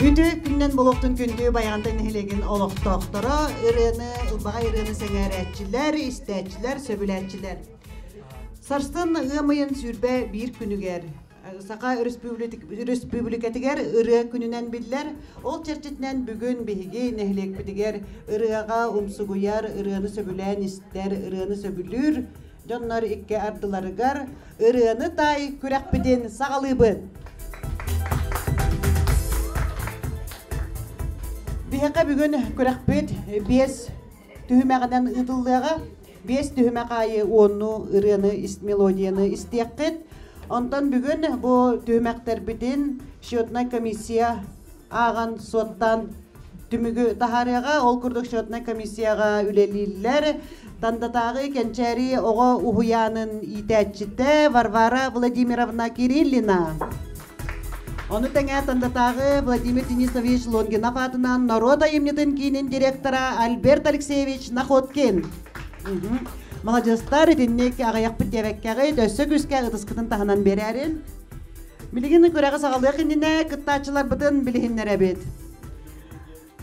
Ütü gündən buluqtun gündüğü bayandan nehilegin oluqtoqtara, ılbağa ırını sengərətçilər, istətçilər, söbülətçilər. Sarstın ığamayın sürbe bir günüger. Saqa Respublikatiger ırı gününen biller, ol çerçetinden bugün bihigi nehileg bidiger, ırığa umsuguyar, ırını söbülen ister, ırını söbülür, jonlar ikke ardılarıgar, ırını tay kürek bidin sağalıbın. Bihaka bugün kürekbet 5 tühümeğinden ıdıllığa 5 tühümeğayı onu ırını melodiyаны isteyeket. Ondan bugün bu tühümekler bidin şotna komissiya ağan sottan tümügü taharıga ol kurduk şotna komissiyaga üleliler. Tandatağı kençeri oğa uhuyanın itəçite Varvara Vladimirovna Kirillina. Onu tengah tandatağı Vladimir Denisovich Longinov adынан Народа emniyetinin direktora Albert Alexeyevich Nakhotkin. Молодежьтар dinnek ağayak bitevekkeği dössö güske ıtıskıtın tahanan bererin. Biligin körəği sağalıq indine kıttaçılar bıdın bilihinlere bit.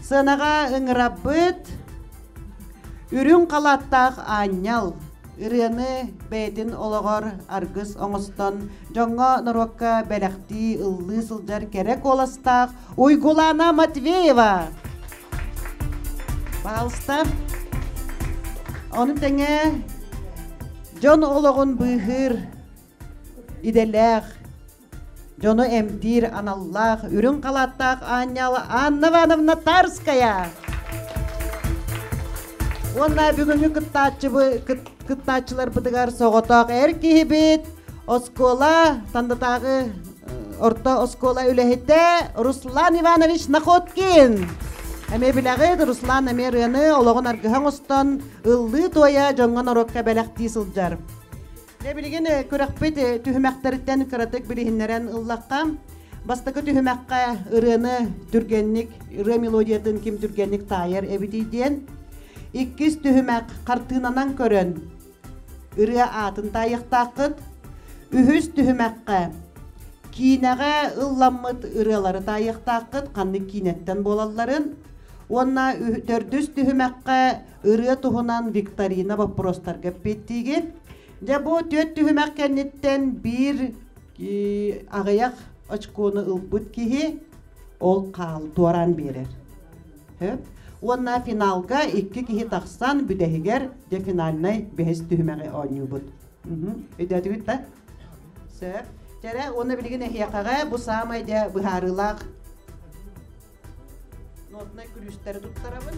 Sığınağa ıngırap bit. Ürün qalattaq anyal. Irını beytin olağır argız oңoston. Jonga Norokka belekti ıllı sılcar kerek olastaq. Uygulana Matveyeva. Bağılsta. Onun tenge Jon olağın bıhır idelek. Jonu emdir anallah. Ürün qalattaq anyal Anna Ivanovna Tarskaya. Onlar bugünkü kıttaçılar bıdıgar soğutaq erkeği bit. Oskola, tandatağı orta oskola ülehette Ruslan Ivanovich Nakhotkin. Eme bilağı Ruslan eme rını olağın argıhan ostan ıllı toya jongan orokka belekti sılcar. Ne bilgin kürekbet tühümekteritten kıratık bilihinleren ıllaqqa. Bastakı tühümekka ırını türgenlik, ırı melodiyatın kim türgenlik tayar ebiti diyen. İkiz tühümek kartınanan körön. Irıya atın tayıqtaqıt. Ühüz tühümekka kiinağa ıllanmıt ırıyaları tayıqtaqıt. Kanlı kiinetten bolalların. Onna dördüz tühümekka ırıya tuhunan Viktorina vaprostar gepettigin. Ja bu töt tühümek kennetten bir ağayak açkonu ılbıt kihi ol qal tuaran berer. Onna finalga iki kihi taqsan büdehiger de finalnay behes tühümeği oynuyubut. Ödetügüt da? Söp. Jere onu bilgin ehyaqağa bu samayda bıharılaq. Notna külüsteri tuttarabın.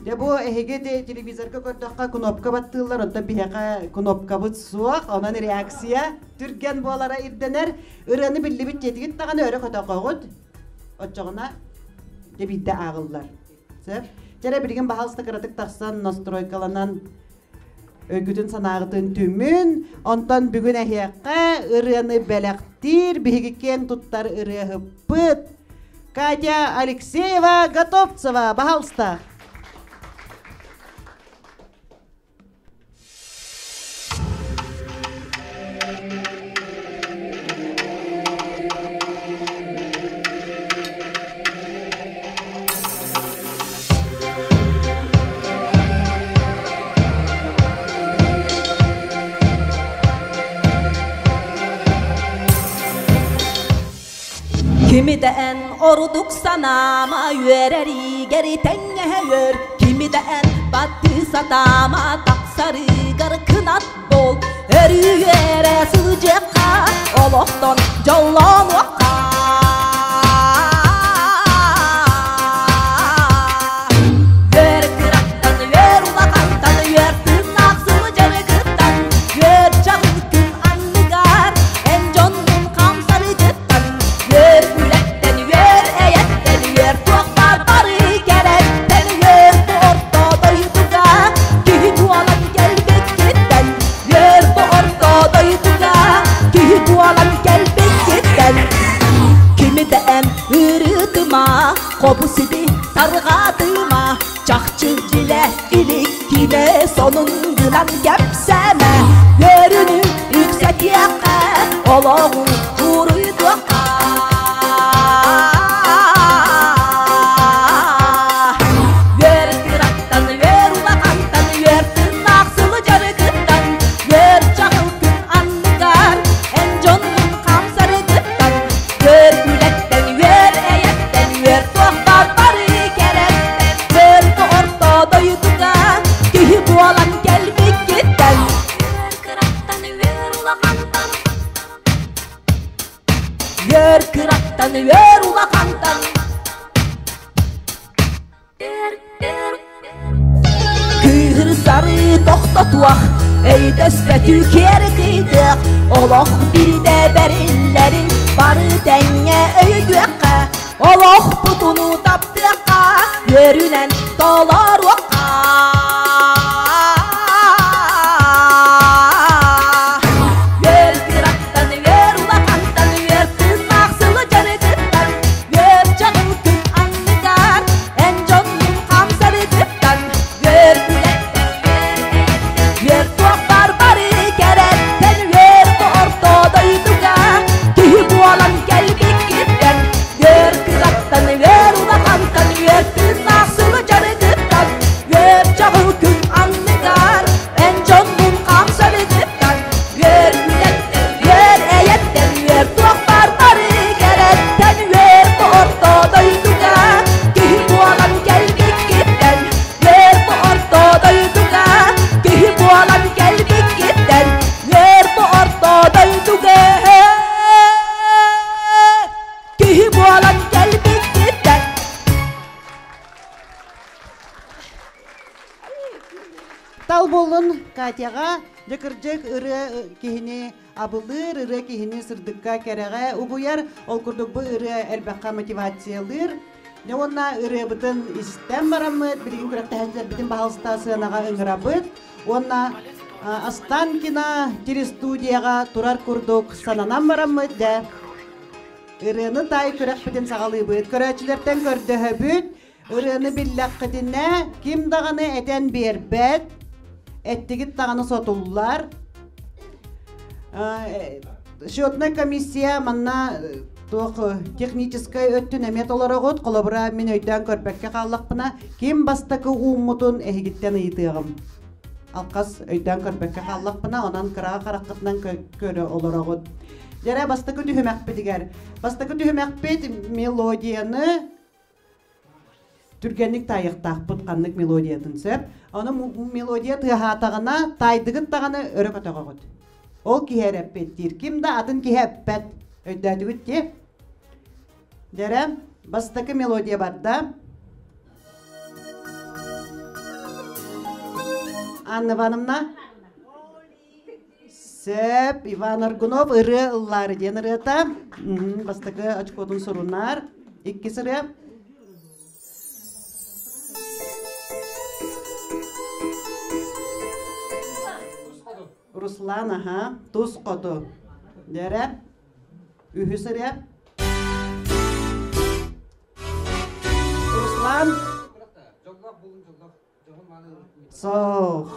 De bu ehege de televizorga gördüqqa knopka battığılar. Onda bihaqa knopka bıt suaq. Ondan reaksiya. Türgen boğalara irdener. Irını billi bit yetigit tağını öre kötaqağıd. Otçağına de bidde ağıllar. Jere bilgin bahalsta kıratık taqsan nastroykalanan ögüdün sanağıdın tümün. Ondan bugün ehyaqqa ırını belektir. Bihigiken tuttar ırıya hıppıt. Katya Alexeyeva Gotovtseva, bahalsta. Kimi de en orduk sanama yöreri geri tenge yör. Kimi de en battı satama taksarı gar kınat bol. Her yere sıcakka olokton jollanokka. Yör kıraktan yör ulakattan yör tırnaksını canıkıttan. Yör çakıkın anlıgar en jonun kamsarı gıttan. Yör kopu sidi sarğadıma çakçı cile ilik kine sonundan gepseme yörünü yüksek yaka olağın kuruydu. kırıktan ver ulakandan. Kıyır sarı toxtatuaq, eydəspətü kerqidiq. Oloq bir de berinlerin barı denge öydüqə. Oloq butunu tapdıqa, yörünen dolar oqa. Ver kıraktan, ver ulakandan, ver tırnaqsılı canıdıqdan, ver çağıl gün anlıqar, en canlı kamsalıdıqdan, ver ülekten, ver tuaqlar barı keretten, ver bu ortadaydıqa, ki bu alan gelbik gitten, ver kıraktan, ver ulakandan, ver tırnaqsılı canıdıqdan, ver çağıl gün anlıqar, en canlı kamsalıdıqdan, ver ülekten, ver eyetten, ver tuaqlar barı keretten, ver bu ortadaydıqa, ki bu alan gelbik gitten, ver bu ortadaydıqa, ki bu alan gelbik gitten, ver bu ortadaydıqa, ki bu alan gelbik gitten. Тал болын Катяға жакыржык ыры кихини абылыр, ыры кихини сырдыкка кереге угуяр, ол курдук бу ыры элбакка мотивациялыр. Не онна ыры бытын истен барамыт, билигин күрәктәһәнләр битин баһалстасыгынага ыңгырабыт. Онна Останкина телестудияга турар курдук сананан барамыт да. Ырыны тай күрәк битин сагалыбыт, көрәчиләрдән көрдөһөбүт. Ырыны билләккетине ким даганы этен бербет. Ettигит тағаны сотуллар. Счетная комиссия манна технической өттін әмет оларағыт, қолабыра мен өйден көрбәкке қаллақпына кем бастақы уымытын әйгіттен ұйытығым. Алқас өйден көрбәкке қаллақпына, онан қыраға қараққытынан көрі оларағыт. Жәрі бастақы түхімәк бетігер. Бастақы түхімәк бет мелодияны түргенlik тайықтақ бұтқанлық мелодиятын сөп. Оны мелодия тығатағына тайдығыт тағаны өрік атағығыт. Ол кихер әппеттір. Кімді атын кихе әппет өйдәдігіт те. Дәрі, бастақы мелодия барда. Анна Ивановна. Сөп, Иван Аргунов, ұры ұллары ден ұрыта. Бастақы очкодың сұрынар. Икки сұры. Руслан, аха, туз қоду. Дәрі, үхі сірі. Руслан. Соқ.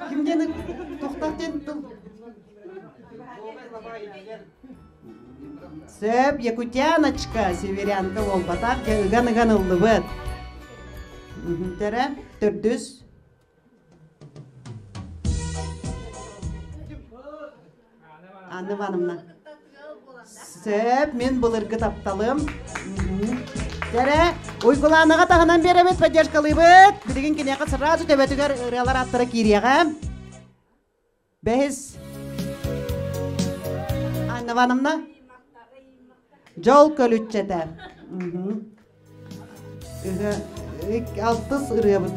Kimden toxtaqten tıl? Сөп, якутяночка, северянка ол батақ, ғаны-ғаны ұлды бұд. Тәрі, түрдіс. Анны Ивановна. Сөп, мен бұлырғы тапталым. Тәрі, ойгуланыға тағынан беремет поддержкалы бұд. Білген кенеқі сразу төбетігер ұралар аттыры киреға. Бәз. Анны Ивановна. Жол көлүтчеде. Алтыс ұры бұд.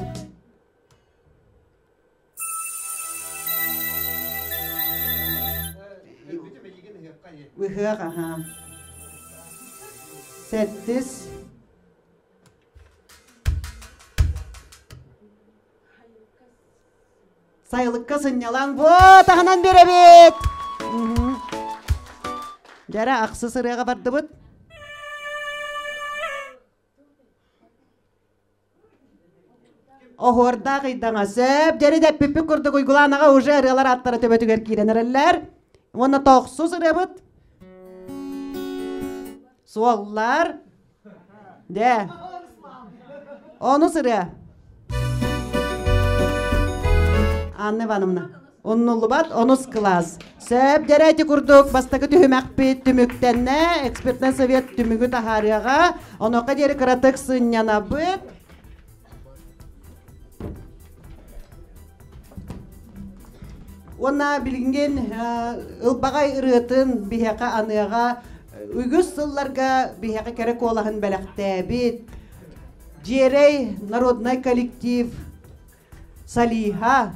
Выхық, аха. Сәттіс. Sayılıkka sınyalan bu tağınan berebet. Jara aksı sırığa bardı bud. Ohorda qıydana söp. Jari de pipi kurdu uygulanağa уже arılar atları töbetüger kirenерler. Ona toqsu sırığa bud. Suallar. De. Onu sırığa. Anne Ивановна, оннулу бат, онус класс. Сөп дәрәйті күрдік, бастағы түхімәқпет түміктенне, экспертен совет түмігі тахарияға, оноқа дері кіратық сынняна бұд. Ona bilgin ılbağay ırıtın biheka anıyağa uygus sıllarga biheka kerek olahın belakte bit Jerey Народный коллектив Салиха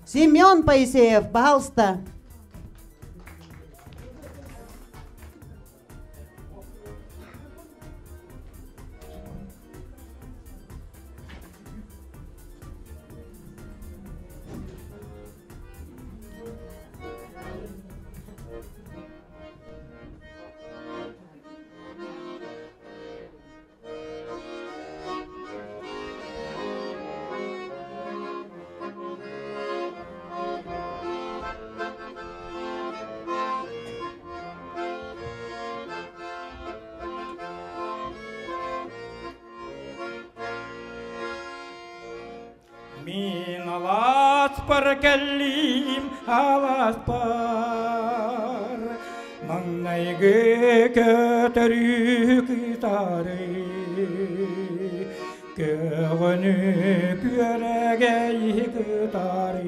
Семен Паисеев, пожалуйста. Min alaspar kellim alaspar Mangnaygı kötörük tarı Kövünüp yüreği tarı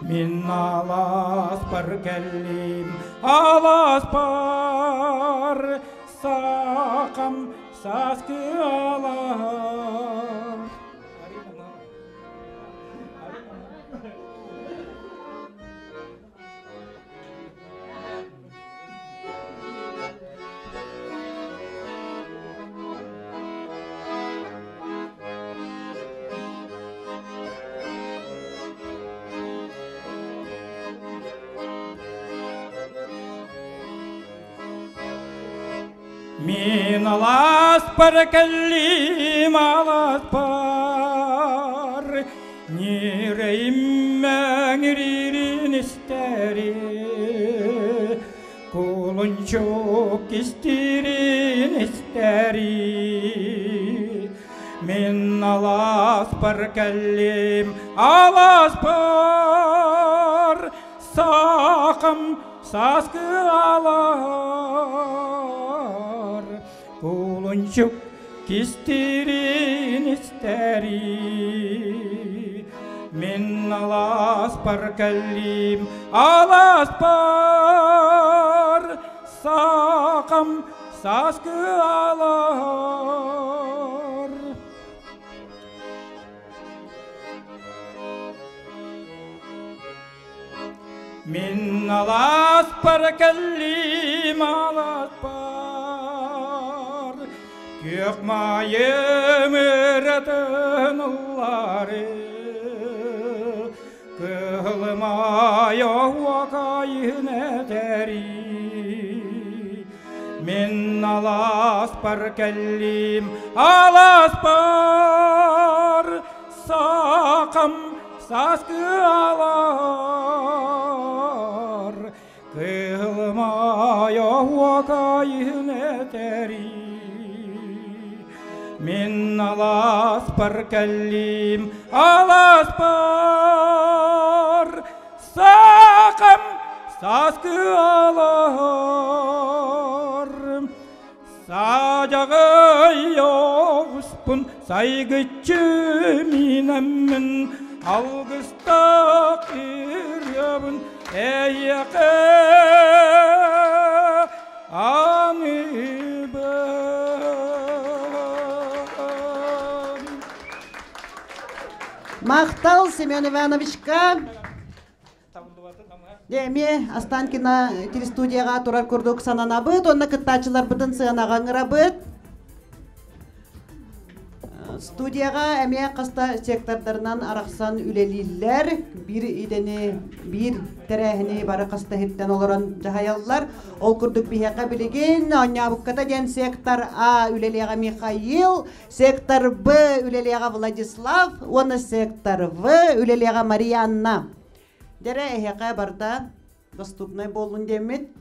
Min alaspar kellim alaspar Sakam saskı alar Min alaspar kellim alaspar Nireyimmen ririn isteri Kulun çok istirin isteri Min alaspar kellim alaspar Sakam saskı alar Kulun çok istirin isteri Min alaspar kellim alaspar Sakam saskı alar Min alaspar kellim alaspar Gök mayım ırıtın ulları Kılma yahvakayın ederi Min alaspar kellim alaspar Sakam saskı alar Kılma yahvakayın ederi Min alaspar kellim alaspar Sakam saskı alar Sacağı yoğuspun saygıcı minemmin Algısta kıryabın eyyeke Мақтал Семен Ивановичка. Деме Останкина телестудияға турар көрдік санана бұд, онна кыттачылар бұдын сығанаған ғыра бұд. Студияға әме қаста сектордарынан арақсан үлелілер, бір идені, бір тәрәхіне бары қаста хеттен олырын жағайалылар. Ол күрдік бейеқа білеген, оңя бұққата ден сектор А үлелеға Михаил, сектор Б үлелеға Владислав, оны сектор В үлелеға Марианна. Дәрі әйеқа барда доступнай болуын демет.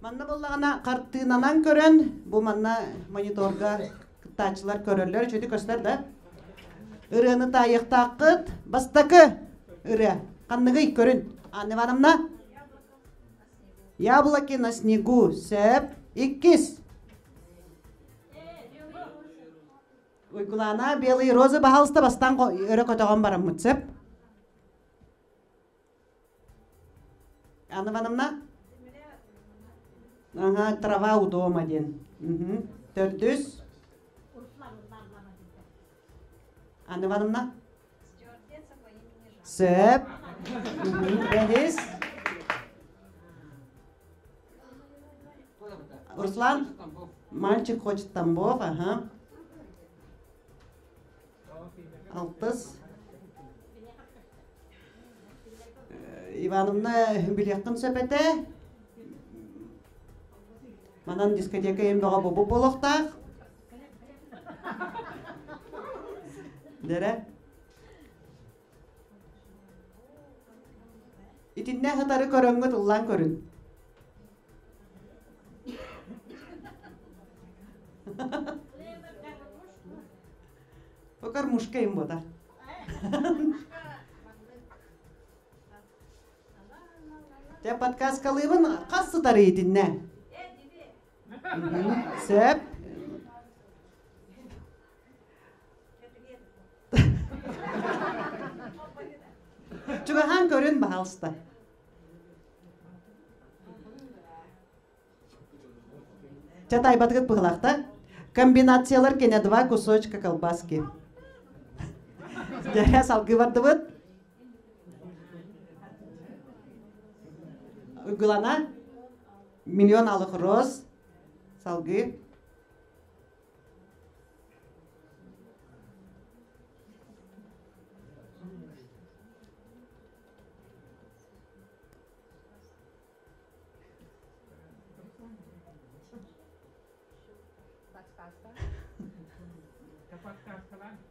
Манна болағына қартынанан көрін, бұл манна мониторға Тачылар көрілер, жөді көстер да. Үріні тайық тақыт, бастақы үрі, қаннығы көрін. Анна Ивановна? Яблоки на снегу. Сөп. Иккис. Уйгулана белый розы бахалыста бастан өрі көтіған барам мұтсып. Анна Ивановна? Ага, трава у дома ден. Төрдүс. Анна Ивановна? Сөп. Бәдес. Руслан? Мальчик хочет Тамбов, ага. Алтыс. Ивановна билектін сөпеті. Манан дискотека емдіға бұбы болуқтақ. Дәрі? Итінне ғытары көріңгі тұллан көрін. Покар мушкайым бода. Те подкаст калыбын қасы тары итінне. Сөп. Чугахан көрін бағалысты. Чатай батығыт бұғылақта. Комбинациялар кене 2 кусочка колбаски. Дәрі салғы барды бұд. Уйгулана. Миллион алық роз. Салғы.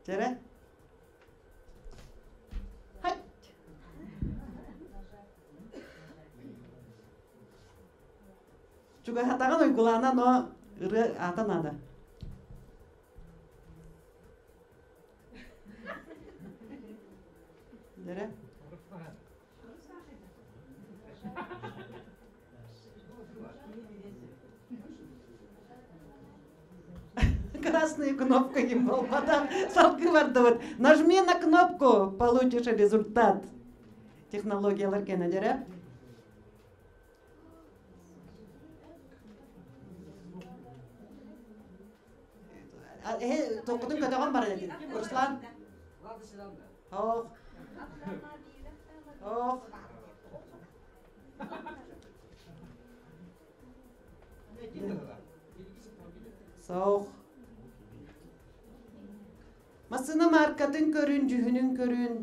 Жәрі? Хай! Чуға хатаған ойгулана, но ұры атын ады. Жәрі? Красную кнопку им был, потом салкы вардыват. Нажми на кнопку, получишь результат. Технологиялар кене дере. Тоқудың көтіған бар еді. Руслан? Хоқ. Хоқ. Соқ. Масына маркатын көрін, жүхінің көрін.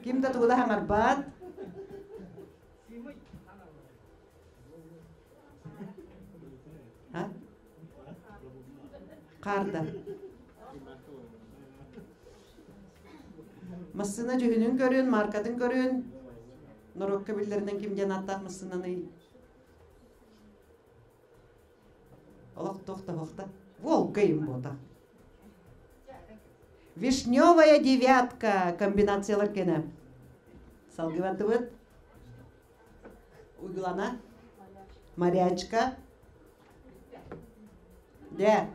Кімді тұғыда хаңар бад? Қарды. Масына жүхінің көрін, маркатын көрін. Нұрыққа білдерінен кімден аттақ мысынаны. Олық тоқта. Волкайым бота. Вишневая девятка. Комбинациялар кені. Салғы бәнті бұд. Уйгылана. Морячка. Де.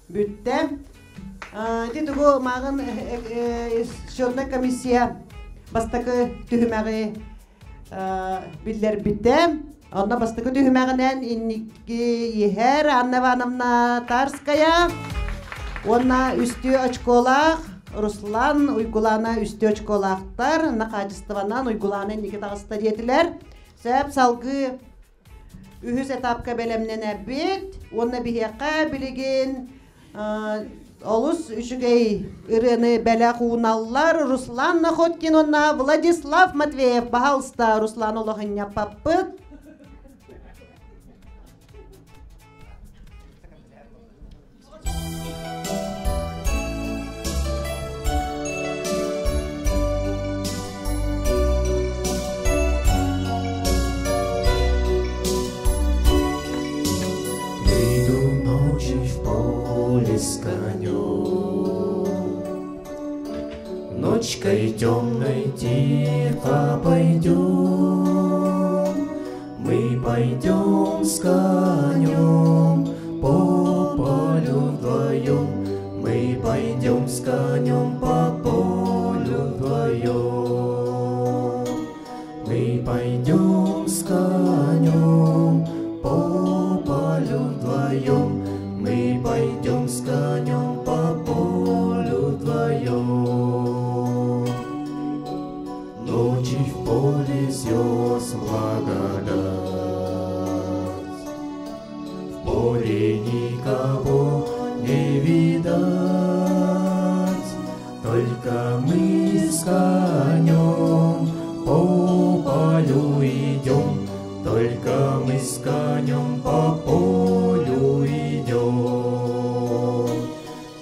Бүтті. Тетігі мағын шөріне комиссия. Бастакы түхімәғі білдер бітті. Онда бастакы түхімәғінен инники ехер Анна Ивановна Тарская. Онна үсті очколақ. Руслан Уйгулана үсті очколақтар. Нақачыстыванан Уйгулана инники тағыста детілер. Сөп салғы үхіс этапка бәлемнен әбет. Онна бігеқа білеген Олус үшігей ұрыны бәлі қуыналар Руслан Находкин, онна Владислав Матвеев бағалыста Руслан олығын япаппыд. Иду ночи в поле. темной тихо пойдем, мы пойдем с конем по полю вдвоем, мы пойдем с конем по полю вдвоем, мы пойдем с конем по полю вдвоем, мы пойдем с конем по полю вдвоем. Ночи в поле звезд благодать, в поле никого не видать, только мы с конем по полю идем, только мы с конем по полю идем,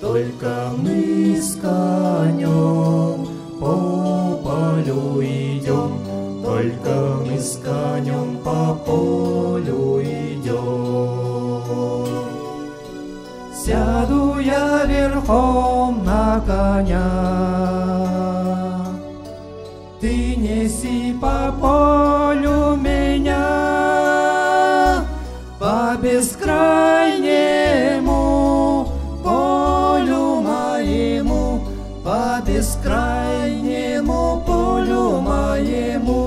только мы с конем по полю идем, только мы с конем по полю идем. Сяду я верхом на коня, ты неси по полю меня, по бескрайнему полю моему, по бескрайнему полю моему,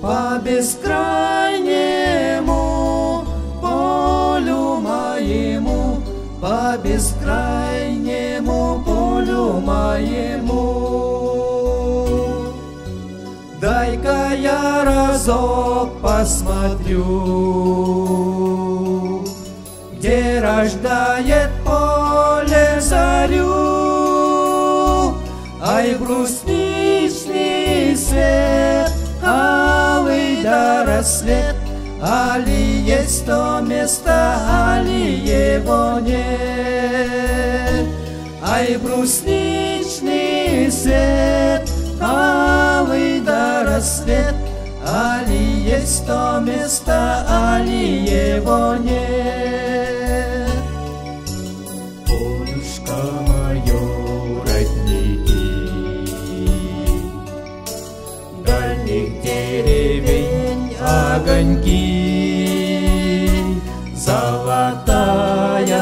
по бескрайнему полю моему, по бескрайнему полю моему. Дай-ка я разок посмотрю, где рождает поле зарю. Ай, брусничный свет, алый да рассвет, али есть то место, али его нет. Ай, брусничный свет, алый да рассвет, али есть то место, али его нет. Полюшка мое, родники, дальних деревень огоньки, золотая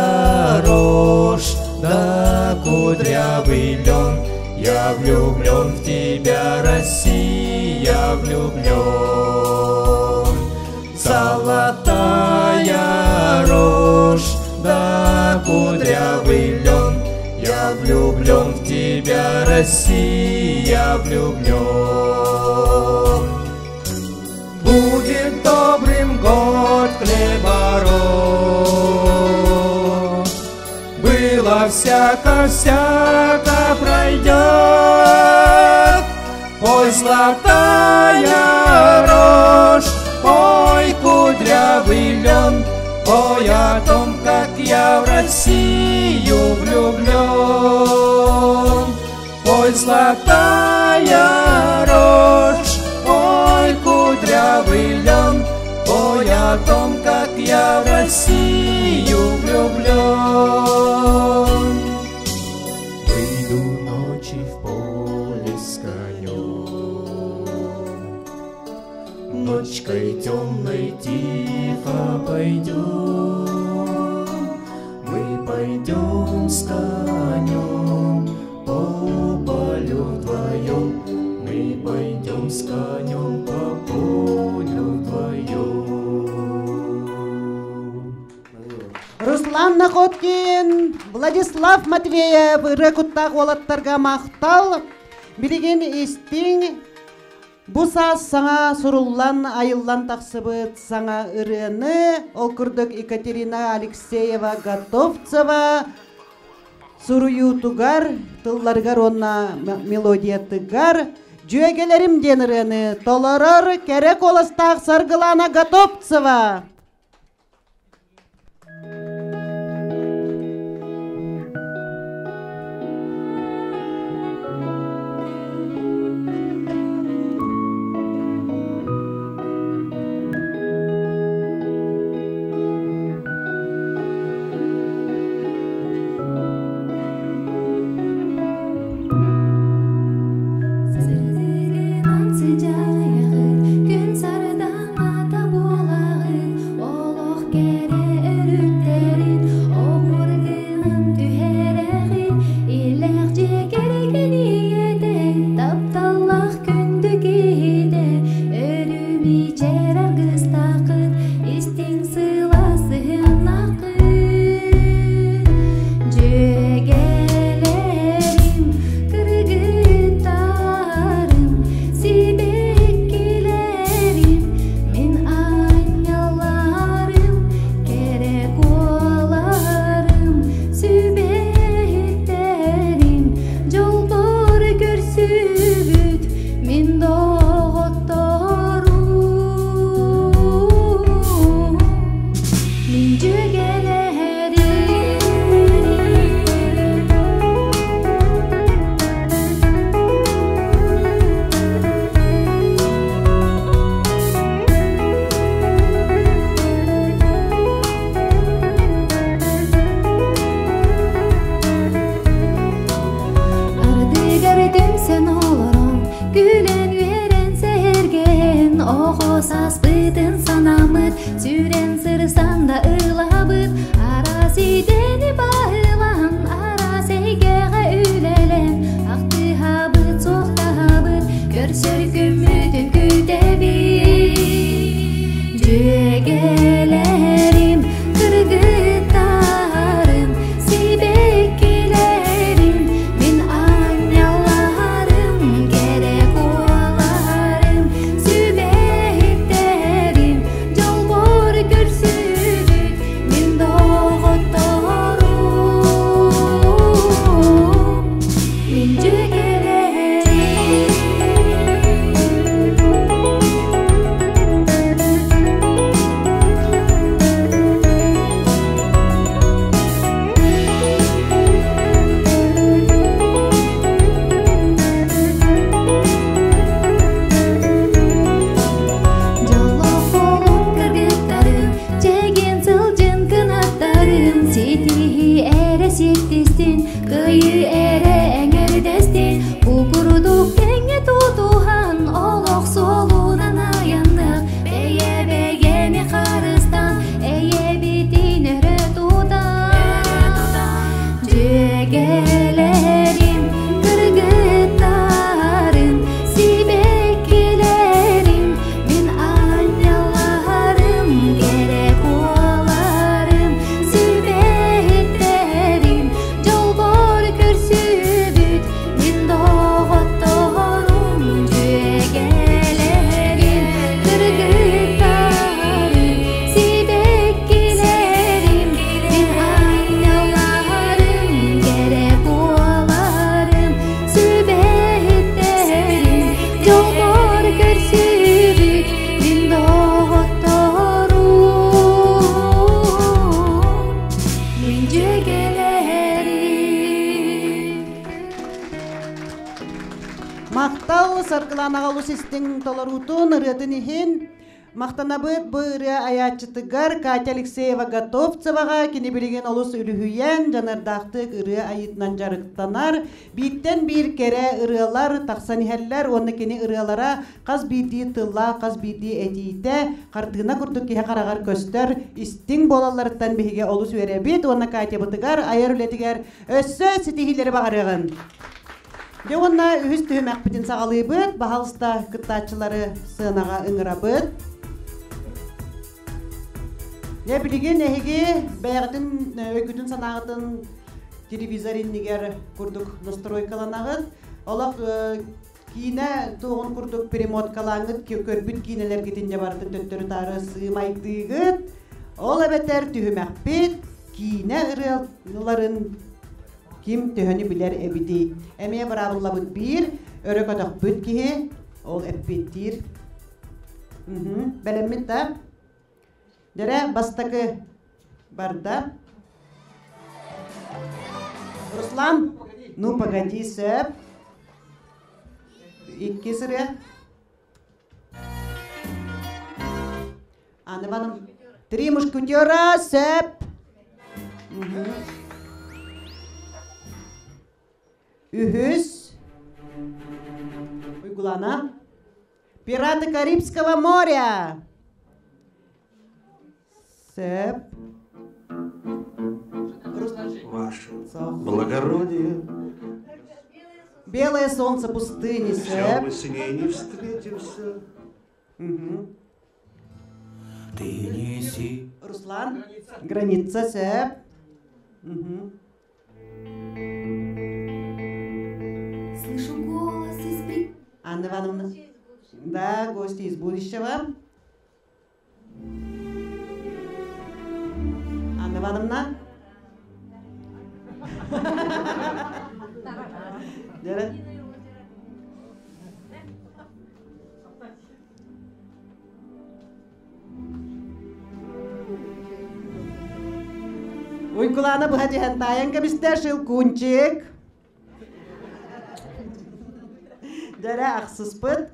рожь да кудрявый лен. Я влюблен в тебя, Россия, влюблен. Золотая рожь да кудрявый лен. Я влюблен в тебя, Россия, влюблен. Будет добрым год хлебород, было всяко-всяко пройдет. Ой, золотая рожь, ой, кудрявый лен, ой, о том, как я в Россию влюблен. Ой, золотая рожь, ой, кудрявый лен, ой, о том, как я в Россию влюблен. Выйду ночи в поле с конем, ночкой темной тихо пойдем, мы пойдем с конем по полю вдвоем, мы пойдем с конем по полю вдвоем. Руслан Находкин, Владислав Матвеев, Рекуттақ олаттарға мақтал, білеген истің, бұса саңа сұруллан айыллан тақсыбыт саңа ұрыны, ол күрдік Екатерина Алексеева Готовцева, сұруyu тугар, тылларгар онна мелодия тыгар, жүйегелерім ден ұрыны, толорор керек оластақ Саргылана Готовцева. bağılabıt, süren sırısanda ılabıt, ara sideni bağılan, ara seygege ülelem, aktı habıt, soğukta habıt, görsör gümmüdü güdebit. Cüegelerim, kırgıtlarım, sibekkilerim, min anyalarım, gerek olarım, sübehitlerim, jolbor görsübüt, min doğuttorum, min cüegelerim. Jollof olup kırgıtlarım, çegen sılcın kınatlarım, sitihi ere sittistin, kıyı ere engerdestin, bu kuruduk kenge tutuhan, olok solunan ayanlık, beye begeni karıstan, eye bitin öre tutan. Cüegelerim, kırgıtlarım, sibekkilerim, min anyalarım, gerek olarım, sübehitlerim, jolbor körsübüt, min doğuttorum. Cüegelerim, kırgıtlarım, sibekkilerim, min anyalarım, gerek olarım, sübehitlerim, jolbor körsübüt, min doğuttorum, min cüegelerim. Мактау саркыланага систин толорутун ырытын ихин мактанабыт бу ыры аячытыгар Катя Алексеева Готовцевага кини билген олус үлүхүйен жанардактык ыры айытынан жарыктанар. Биттен бир кере ырылар таксанихеллер оны кини ырылара каз биди тылла каз биди этиите картыгына курдук киhe карагар көстөр истин болаларыттан биге олус веребит оны Катя бытыгар айыр үлетигер өссө ситихилери багарыгын. Девонна үһүс түһүмәк битин сагалыйбыт, бахалыста кыттачылары сыынага ыңырабыт. Я билген эһиги бәягытын өкүтүн санагытын телевизорин нигер курдук настройкаланагыт. Олак кийне тугун курдук перемоткалаңыт, көрбүт кийнелер кетинде барды төттөрү тары сыймайтыгыт. Ол эбетер түһүмәк бит, кийне ырыларын Kim töhönü biler ebidi. Emeye bırakılabıt bir, örek adak büt kihi, ol ebittir. Belemit de. Dere bastakı barda. Ruslan, ну погоди, söp. İki sıra. Anne hanım. Три мушкетера, söp. Ühüs uygulana Пираты Карибского моря. Сэп. Ваше благородие. Белое солнце пустыни. Сэп. Все мы с ней не встретимся. Ты неси. Руслан. Граница. Сэп. Слышу голос из Анна Ивановна. Да, гости из будущего. Анна Ивановна. Уйкулана бухати хентаянка мистер Шилкунчик. Дәрә ақсыспыт.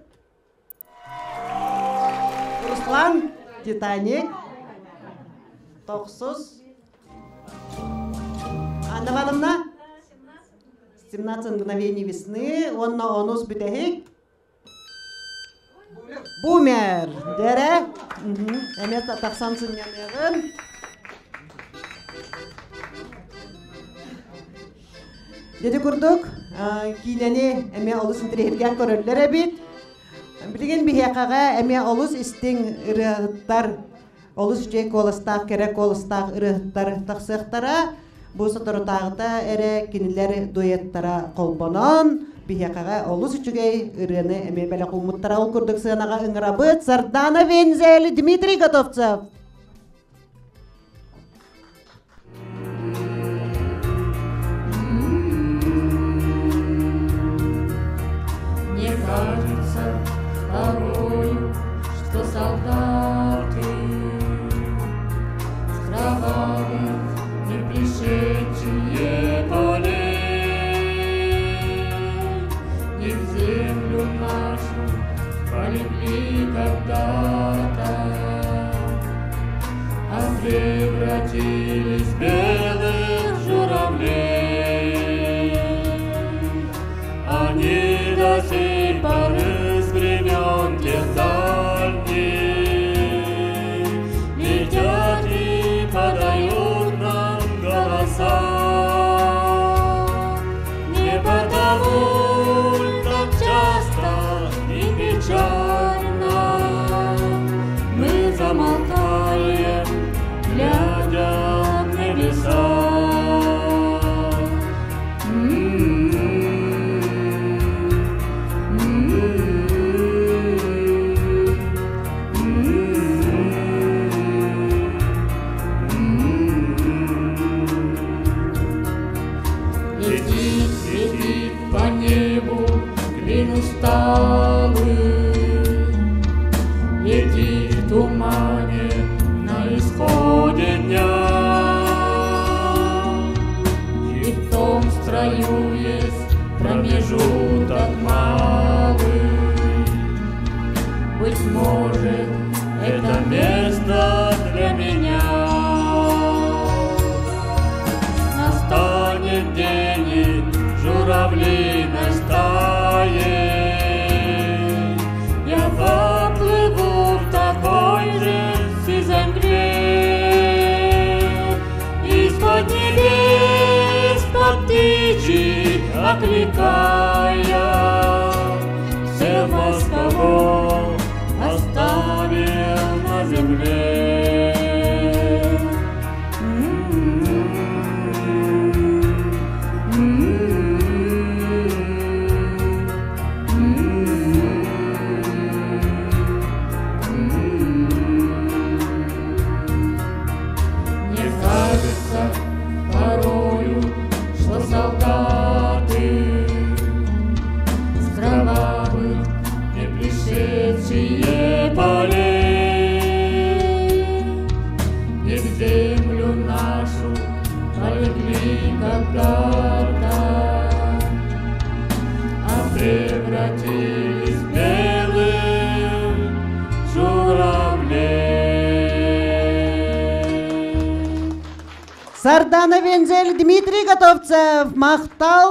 Руслан, Титаник. Токсус. Анна Ивановна. 17 мгновений весны. Онна онус бүтәхик. Бумер. Дәрә. Emet taksansın yanığın. Dedi kurduk, kineni eme olus intirihirgen köröllere bit. Bilgin bihekaga eme olus isting ırıhıttar, olus jek olastaq, kerek olastaq ırıhıttar taqsıqtara, bu sotorutağıda ere kiniler duettara kolbonon, bihekaga olus üçügey ırığını eme bele kumuttara ol kurduk sığınaga ıngırabıt, Sardana Venzeli Dmitri Gotovtsev. Мне кажется порою, что солдаты с кровавых не пришедшие полей не в землю нашу полегли когда-то, а превратились в белых журавлей. Они до сей поры с времен тех дальних летят и подают нам голоса. Не потому так часто и печально мы замолкаем, глядя в небеса. Летит по небу клин усталый, летит в тумане на исходе дня. И в том строю есть промежуток малый. Быть может, это место для меня. Настанет день, и журавлиной стаей я поплыву в такой же сизой мгле. Из-под небес, под птичьи окликая, всех восково оставил на земле. Мне кажется порою, что солдаты с кровавых не пришедшие полей не в землю нашу полегли когда-то, а превратились в белых журавлей. Sardana Venzeli Dmitri Gotovtsev, maqtal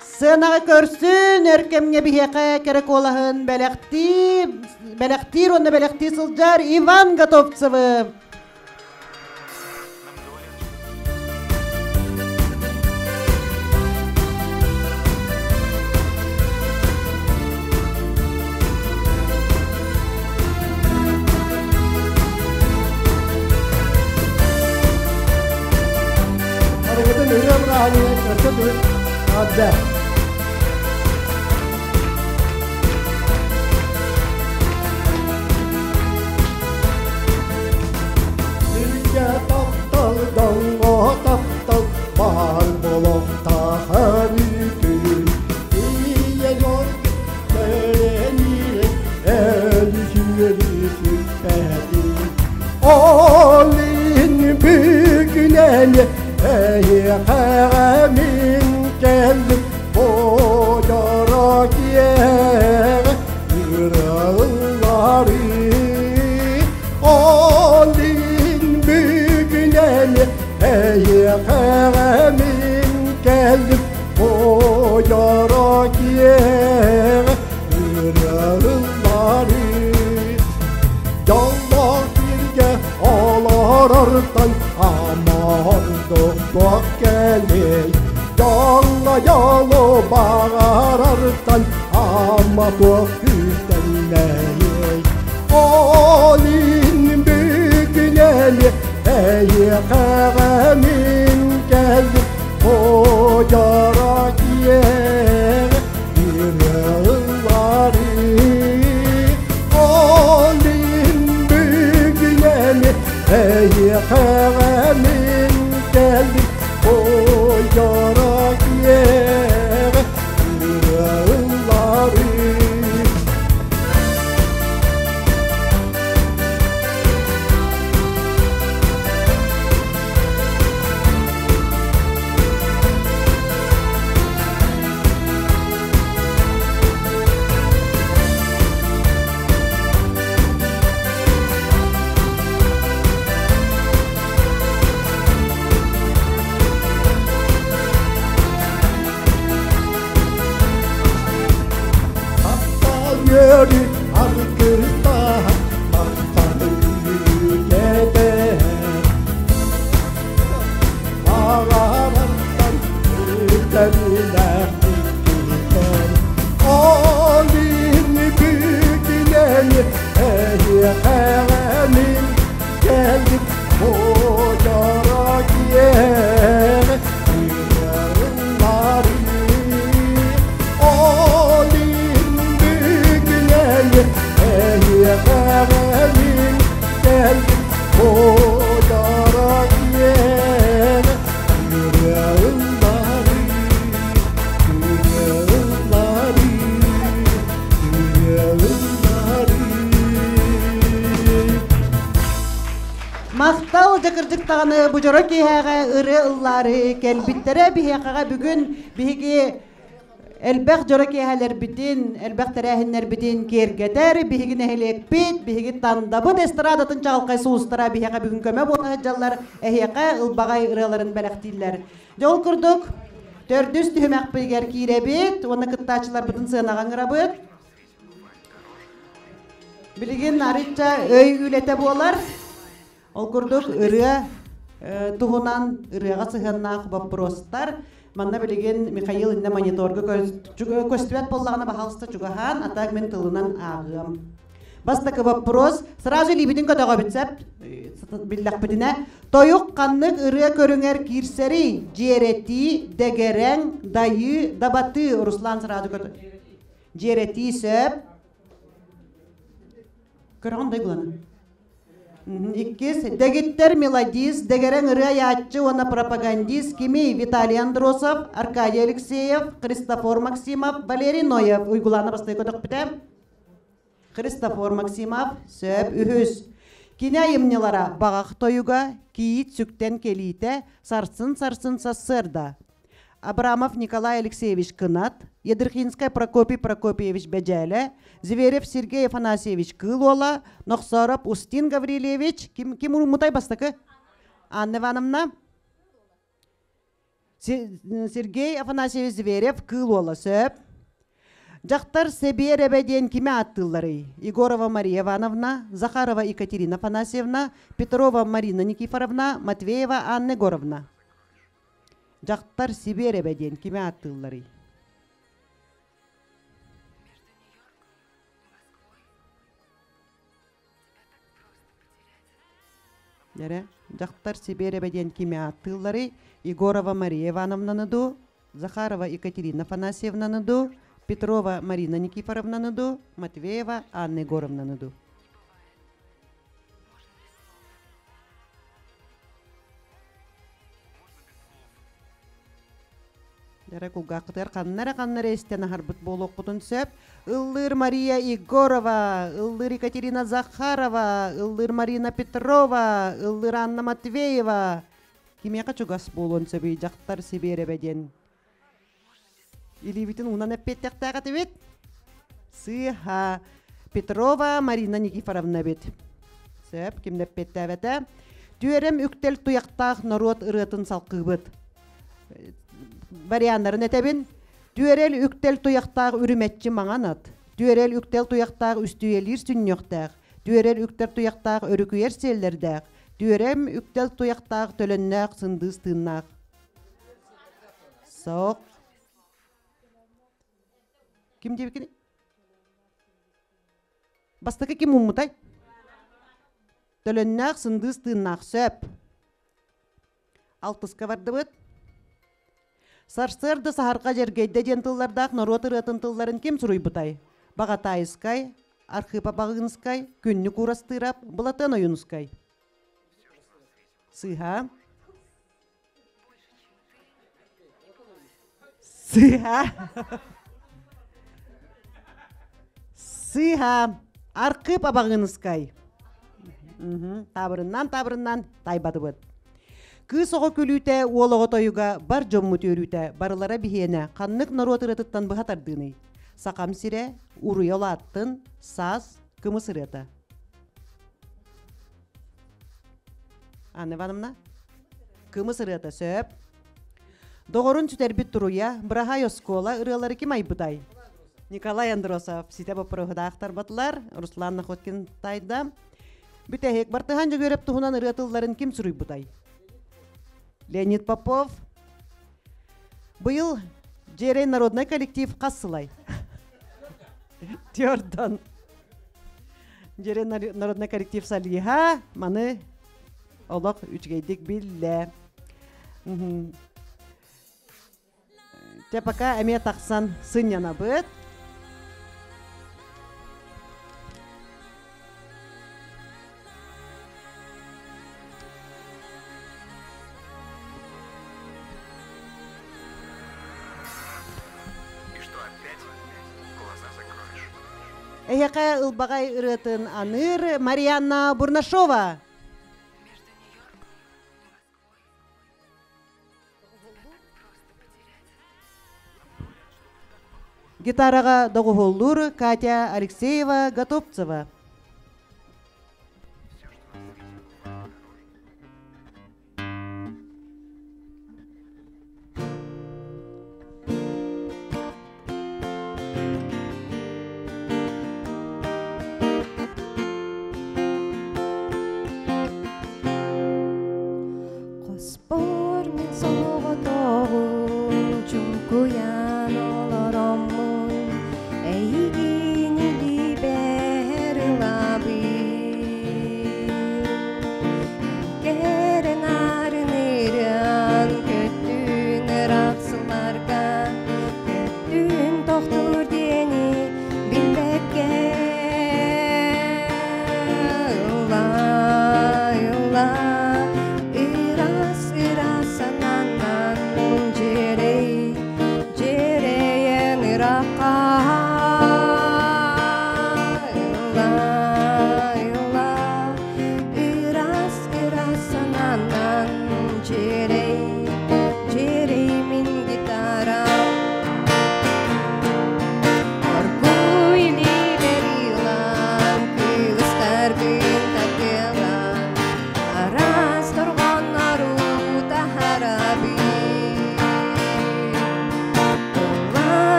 sığınağı körsün, örkemge biheka kerek olahın belektir, onu belekti sılcar Ivan Gotovtsev'ı. Olin büyünen min geldim boyarak yer yürağları. Olin büyünen min geldim boyarak yer yürağları. bağırırsan amandık bak geley Yalla yolu bağırırsan ama bak güzeley Olin büyükleri ey kağamin geldi Kocarak yer yılları Olin büyükleri ey kağamin geldi Kocarak yer yılları Yeri arkada Baktanı gede Ağlarsan Üzerine gider Olin büyükleri Ey emin Geldik kocarak yer Yılları Olin büyükleri Ey emin Geldik kocarak yer Yılları Yılları Yılları Maqtal jakırjıktağını bu jorok ihaga ırı ılları kelbittere bihaqaga bugün bihigi elbaq jorok ihalar bitin elbaq terahinler bitin kergeter bihigi nehelek bit bihigi tandabı destradatın çalqay suustara bihaqa bugün köme bola jallar ehiqa ılbagay ırıların belaqtiller jol kurduk tördüs tühmek biger kirebit onu kıttaçılar bitin sığınağan ırabıt biligin aritça öy ülete bolar Ol kurduk ırıya tuhunan ırıyaga sığınaq вопростар. Manna bilegen Mikhail inde monitorga көстүбет боллагына бахалыста чугахан атак мен тылынан агым. Бастакы вопрос сразу либидин көтөгө битсеп биллак битине тоюк каннык ырыя көрүңер кирсери жерети дегерең дайы дабаты Руслан сразу көтө жерети сөп көргөндөй буланы. Иккис дегиттер мелодист, дегерен ырыаятчы, она пропагандист, кими Виталий Андросов, Аркадий Алексеев, Христофор Максимов, Валерий Ноев. Уйгуланы бастай көтөк бітем. Христофор Максимов, сөп, үхіз. Кине емнелара бағақ тойуга, киит сүктен келите, сарсын сассырда. Абрамов Николай Алексеевич Кынат, Едырхинская Прокопий Прокопьевич Беджеле, Зверев Сергей Афанасьевич Кылола, Нохсаров Устин Гаврилевич, ким мутай бастакы? Анна Ивановна. Сергей Афанасьевич Зверев Кылола сөп. Жақтар себе ребеден киме аттылары? Егорова Мария Ивановна, Захарова Екатерина Афанасьевна, Петрова Марина Никифоровна, Матвеева Анна Егоровна. Жақтар себе ребеден киме аттылары? Жақтар себе ребеден киме аттылары? Егорова Мария Ивановна ду, Захарова Екатерина Афанасьевна ду, Петрова Марина Никифоровна ду, Матвеева Анна Егоровна ду. Кулгақытыр қаннара естен ахарбыт болуқ бұтын сөп. Ыллыр Мария Егорова, Ыллыр Екатерина Захарова, Ыллыр Марина Петрова, Ыллыр Анна Матвеева. Кимеқа чугас болуын сөбей жақтар себері бәден. Или бітін унан әппеттіқтағаты бет? Сыха Петрова Марина Никифоровна бет. Сөп, кімді әппетті әвәті? Түйерім үктел тұяқтақ народ ұрытын салқы бет. Варианттарын этебин. Дүерел үктел туяктаг үрүмөтчү маңанат. Дүерел үктел туяктаг үстүелир сүннөктаг. Дүерел үктер туяктаг өрүкүер селлердэг. Дүөрем үктел туяқтақ төлөннәқ сындыз тыыннақ. Соқ. Ким деп екен? Бастықы ким ұмытай? Төлөннәқ сындыз тыыннақ сөп. Алтысқа барды бұд. Сарсырды сахарқа жергейді ден тыллардақ норотыр атын тылларын кем сұруй бұтай? Бағатайыскай, архипа бағынскай, күнні курастырап, бұлатын ойынскай. Сыха. Сыха. Сыха. Архипа бағынскай. Табырынан тайбады бұд. Кыз оғы күліуті олығы тойуға бар жоммут өріуті барылара бігені қаннық наротыр әтіттан бұғатардыны. Сақам сире, ұруй олаттын, саз, кымысыр әті. Анны ванымна? Кымысыр әті сөп. Доғырын түтәрбіт тұруя, бұраға оскола ұрылары кем айбыдай? Николай Андросов, сите бұпырығыда ақтар батылар, Руслан Находкин тайда. Бүтәхек бартыған жö көріп тұғынан ұрытыларын кем сұруй бұдай? Леонид Попов. Бұл Жерей народный коллектив қасылай. Тёрдан. Жерей народный коллектив салиха, маны олық үчгейдік білі. Тепака әме тақсан сын яна бұд. Эйяқа ылбағай ұрытын аныр Марианна Бурнашова. Гитараға доғығылдыр Катя Алексеева Готовцева.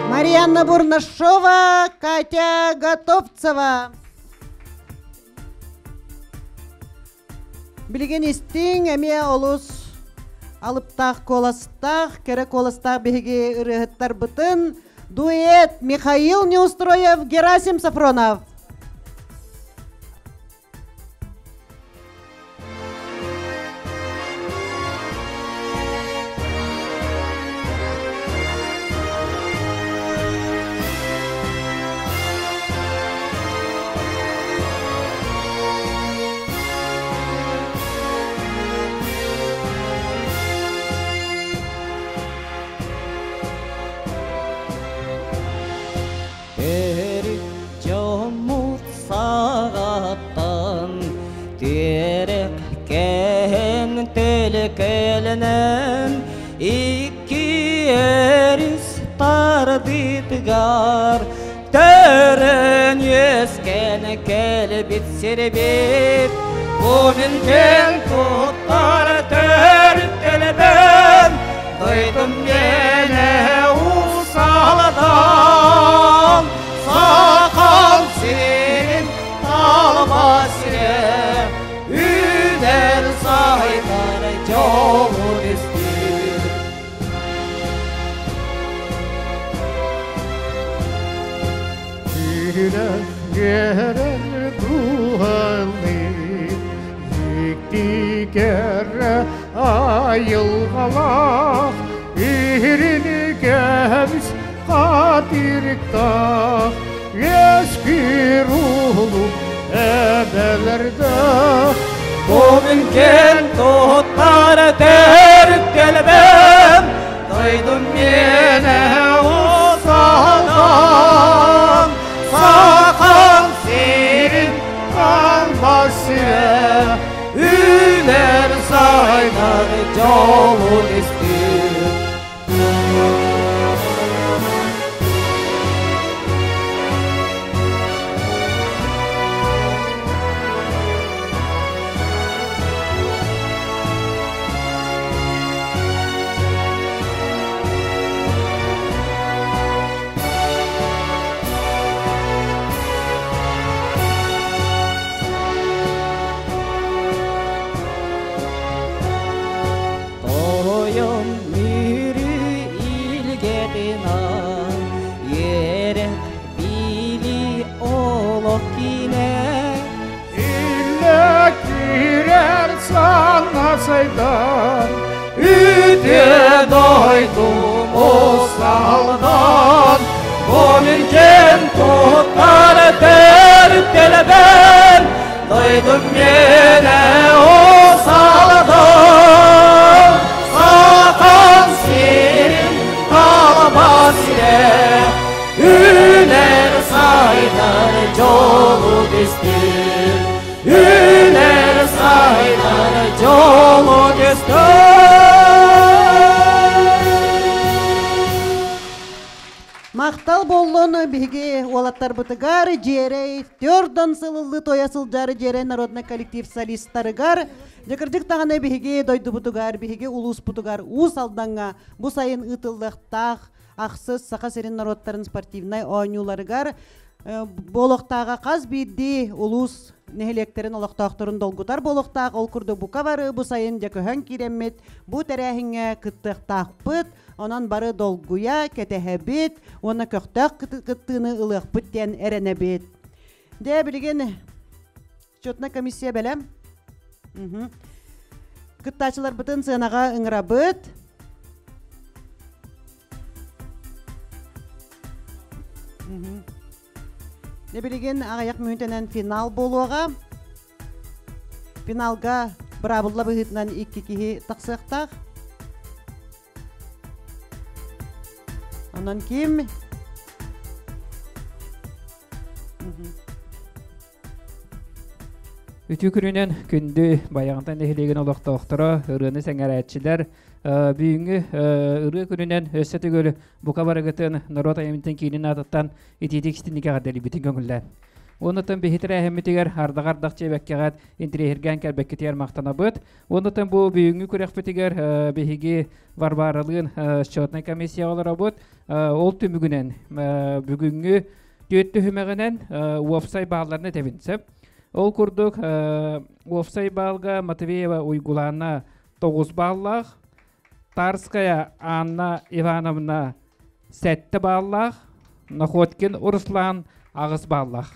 Марианна Бурнашова, Катя Готовцева. Билген истин әме олус алыптақ коластақ, керек коластақ беге ырыхыттар бұтын. Дуэт Михаил Неустроев, Герасим Сафронов. Kelenen iki eris tardıtgar Tören yüzken kelbit sirbit Bugün tuttar törüp kelben Duydum yine usaldan Sakal senin talbasire Üner saylar çoğun istir Yeren duhalni Yikti kere ayılgalak İhrini geviz kadiriktak Eski ruhlum ebelerde Bugün kel tutlar terk kelbem Duydum yine usaldan Sakal serin kalmasire Üler saylar çoğun istir Saydan Üte doydum o saldan Bominken tutlar terk kelben Doydum yine o saldan Sakal senin kalbasire Üner saylar çoğun istir Üner saylar çoğun istir Мақтал боллону биги олаттар бытыгар жерей төрдөн сылылы тоясыл жары жерей народный коллектив солисттарыгар жекырдык таганы биги дойду бутугар биги улус бутугар ус алданга бу сайын ытылдыктак аксыз сака серин народтарын спортивный ойнуларыгар болохтага каз бидди улус нехелектерин олоктоокторун долгутар болохтаак ол курду бука бары бу сайын жакөһөн киреммит бу терехиңе кыттыктаакпыт онон бары долгуя кетехебит оны көктөк кыттыны ылыакпыт диэн эренебит де билген счетная комиссия белем кыттаачылар бытын сыанага ыңырабыт де билген агаяк мүнтенен финал болуга финалга брабылла быһытынан 2 киһи таксыктак анан ким Үтү күрүнен күндү баягынтан эхилеген олоктоктора ырыны сеңерәтчиләр бүгүнгү ыры күрүнен өссө түгөлү бука барагытын народ айымтын кийинин атыттан ититикстиннике гадели битин көңүлләр. Онутан бихитре әһәммитигәр ардагардак чебеккәгәт интригергән кәрбәккетер мактанабыт. Онутан бу бүгүнгү күрәхбетигәр бихиги варбарылыгын счетный комиссия оларабыт. Ол түмүгүнен бүгүнгү төттү хүмәгенен уофсай бааларына тебинсеп ол курдук офсай балга Матвеева уйгулана 9 баллах, Тарская Анна Ивановна сәтті баллах, Находкин Руслан ағыз баллах.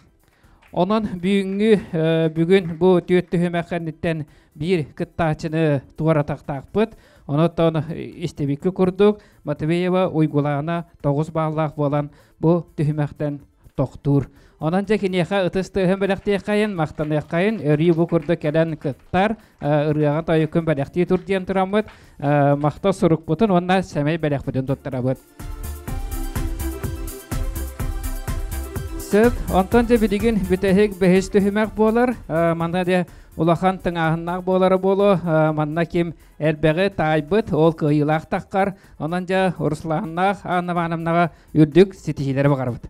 Onun бүгін bu түйетті хөмәқәнеттен bir кыттачыны туара тақтақпыт. Онуттан істебеккі күрдік. Матвеева уйгулағына 9 баллах болан bu түймәқтен тоқтур. Ondan çekiniyaka ıtıstığı bələktiyə qayın, maqtanıya qayın, örüyü bu kurdu kələn kıttar, ırıyağa tayıkın bələktiyə tur diyen turamıd, maqta suruk butun, onunla səməy bələk budun tutturabıd. Söp, ondan bilgin bütəhik bəhiz tühümək bolar, manda de ulaqan tыңağınaq boları bolu, manda kim elbəği taybıd, ol qıyılaq taqqar, ondan Ruslanaq, anıvanımnağa ürdük sitihilері bağarabıd.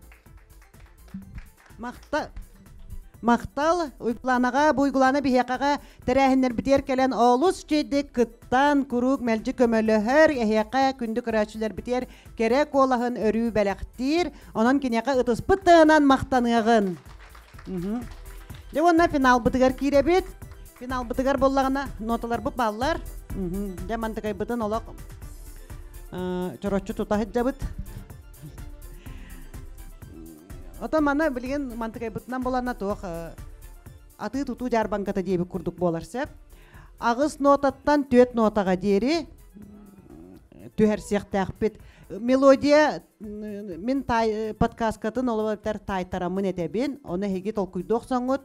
Мақтал уйгуланаға, буйгуланы бихеқаға тәрәхіннер бітер кәлен олыс жедік кыттан күрік мәлжі көмөліғір әхеқа күнді күрәчілер бітер керек олағын өрі бәләқтір, онын кенеқа ұтыс бұттығынан мақтанығын. Де онна финал бұтығар кейре бет, финал бұтығар болағына ноталар бұп баллар, де мантықай бұтын олақ чоротчы тұтахыд жабыт. Ота мана билген мантыкай бутнан болана тоқ аты туту жарбанката дейбі күрдік боларсеп. Ағыз нотаттан төт нотаға дейрі түйер сияқтақ бет. Мелодия мен подкасткатын олабар тайтарамын етебен, оны хеге толкуйдоқ соңыд.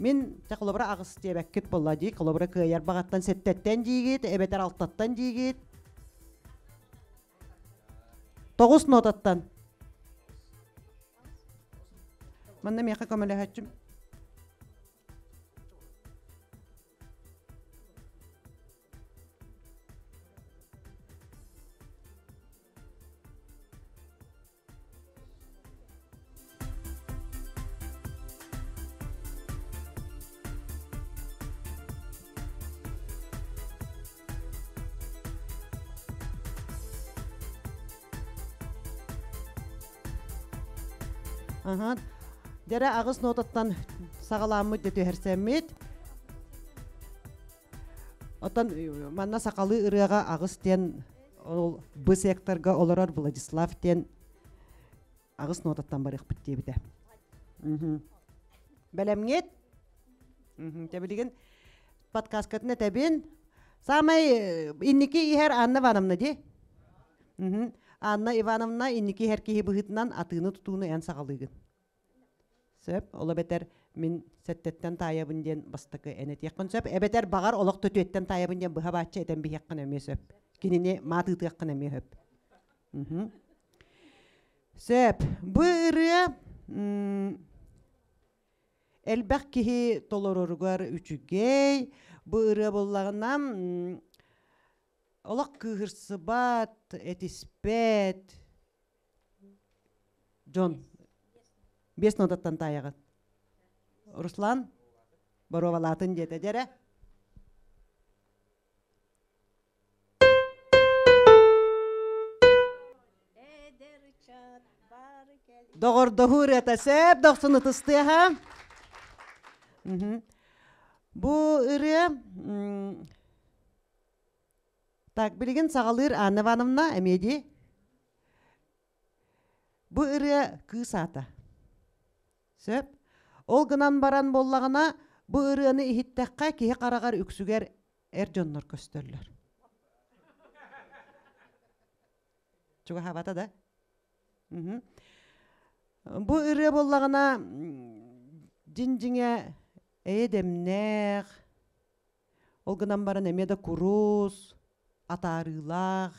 Мен қолабыра ағыз дейбәк кет болла дей, қолабыра күйер бағаттан сеттеттен дейгет, әбетер алтаттан дейгет. 9 нотаттан. Манна меха көмөлі хәтчім. Дәрі ағыз нотаттан сағаламы деті әрсәмет. Оттан манна сақалы ұрыға ағыз тен бұл секторға оларар Владислав тен ағыз нотаттан барық бітте біді. Бәлемгет. Тәбілеген подкасткатына тәбін. Самай иннеке ихер Анна Ивановна де. Анна Ивановна иннеке әркеге бұғытынан атыны тұтуыны ән сағалығын. Сөп, ола бетер мен сәттеттен тайабын ден бастықы әнет еқін сөп. Әбетер бағар олық төтеттен тайабын ден бұға бәтші әтен бі еқін әме сөп. Кеніне матыты еқін әме хөп. Сөп, бұ ұры әлбәқ кеге толыр ұрғар үчігей. Бұ ұры болағынан олық күгірсі бат, әтіспет. Джон. 5 нотаттан таяғын. Руслан, баровалатын жете жәрі. Доғыр әтәсіп, доқсын ұтысты әға. Бұ үрі... Так, білген сағалыр Анна Ивановна әмеді. Бұ үрі күс ата. Сөп, ол гынан баран боллағына бұ ұрыны ихиттәққа кейі қарағар үксігер әржоннар көстерлер. Чуға хабата да? Бұ ұры боллағына жин-жинге әйедемнәқ, ол гынан баран әмеді күрус, атарылақ,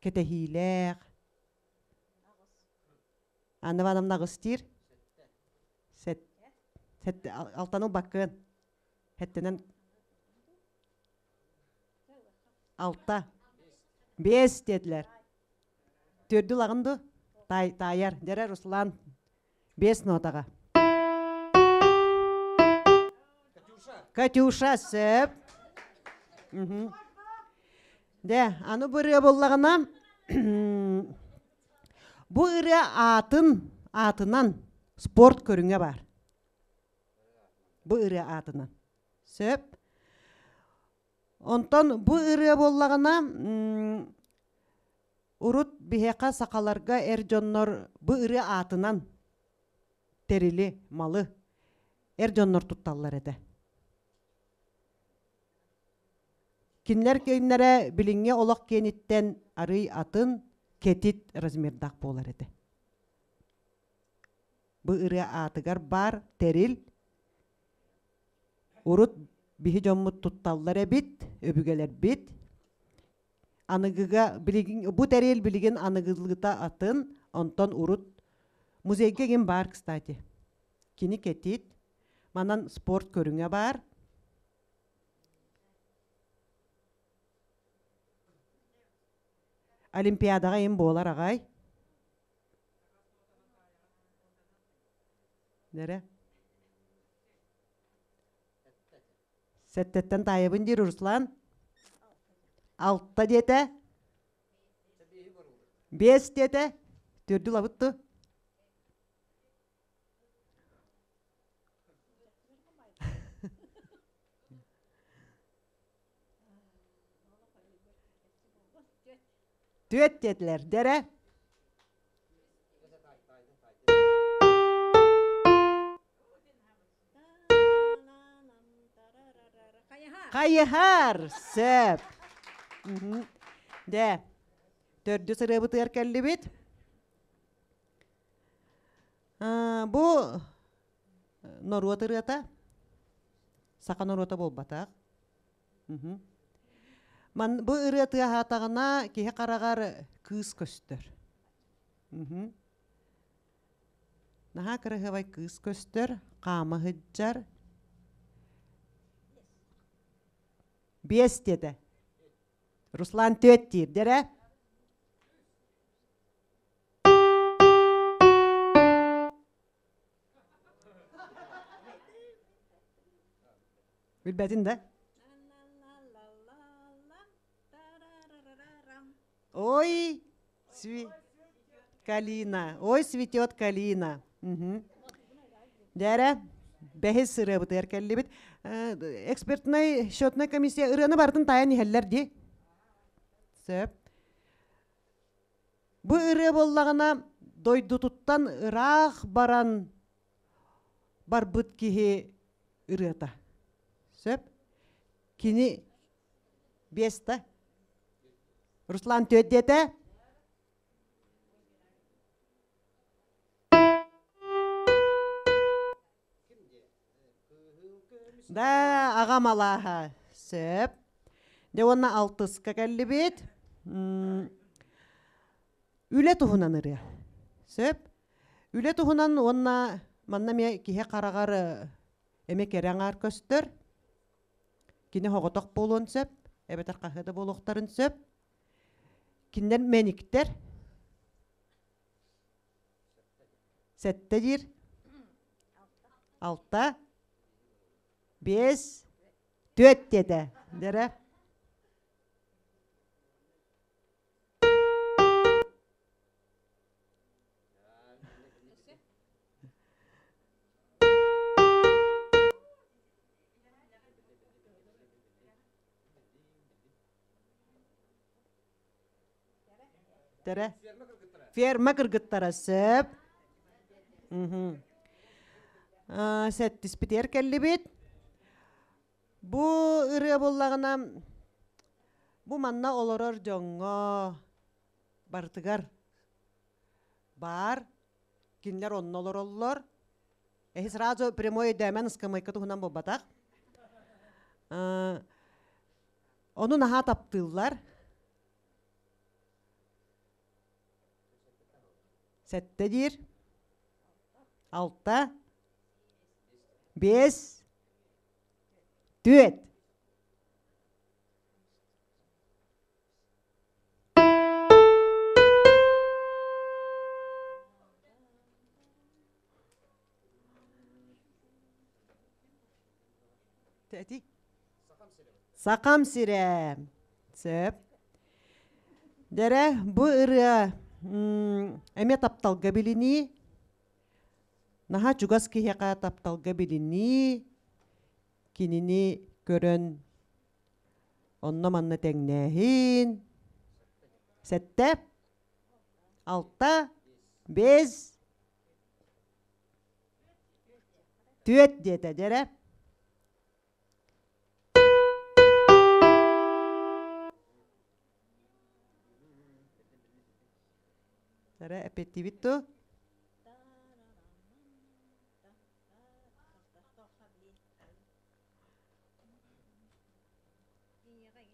кетехиләқ. Анна Ивановна ғыстыр? Алтаныл бақын. Хәттенен 6. 5 деділер. Төрді лағынды? Тайар. Дәрі Руслан. 5 нотаға. Катюша сөп. Де, аны бұры болағына бұ ұры атынан спорт көріңе бар. Бұ ұры атынан. Сөп. Онтон бу ырыя боллагана урут бихека сакаларга жоннор бу ырыя атынан терили малы жоннор тутталлар эде. Кинлер билиңе олақ кениттен арый атын кетит размердак болар эде. Бу ырыя атыгар бар терил урут бихи жоммут тутталлар бит, өбүгелер бит. Аныгыга билигин бу терил билигин аныгылыта атын, онтон урут музейге ген бар, кстати. Кини кетит, манан спорт көрүңө бар. Олимпиадага ем болар агай. Нере? Сеттеттен тайыбын дир Руслан. 6 дете. 5 дете. Төрдү лабытту. Düet dediler, dere. Kayıhar, söp. De, dördü sırı bıtır kelli bit. Bu noruata rıata. Saka noruata bol batak. Man bu ırıatı hatağına kihe karagar kız köstür. Naha kırıhıvay kız köstür, kama hıccar. 5 dedi. Ruslan 4 deyir, dere. Bilbedin de. Ой, калина. Ой, цветет калина. Дәрі, бәхес сыры бұты әркәлі біт. Экспертный счетная комиссия ұрыны бардың таян ехеллер де. Сөп. Бұ ұры боллағына дойду тұттан ұрақ баран бар бұт кеге ұрыта. Сөп. Кені 5-та. Руслан төддеті. Да, ағам алаға. Сөп. Де онна 6-ска кәлі бет. Үлі тұхынан ұры. Сөп. Үлі тұхынан онна манна ме кеге қарағары әмек әрәңар көстір. Кені хоғытық болуын сөп. Әбетер қақыды болуқтарын сөп. Кинден меніктер. 7 дир. 6. 5. 4 деді. Дәрі. Ферма кыргыттара сөп. Сәттіс бітер кәлі бет. Бұ ұры боллағына бұ манна олорор жоңға бартығар бар. Кинлер онын олор олор. Эхи сразу прямой дәмен ұскамайка тұхынан бұл батақ. Оны наға таптылар. 7 дир. 6. 5. 4. Tadi. Sakam sirem. Söp. Dere bu ırı әме тапталға біліні, наға жүгас кейеға тапталға біліні, кеніне көрін Onunla manna teğnehin. 7, 6, 5, 4 diyete dere. Dere epettivittu.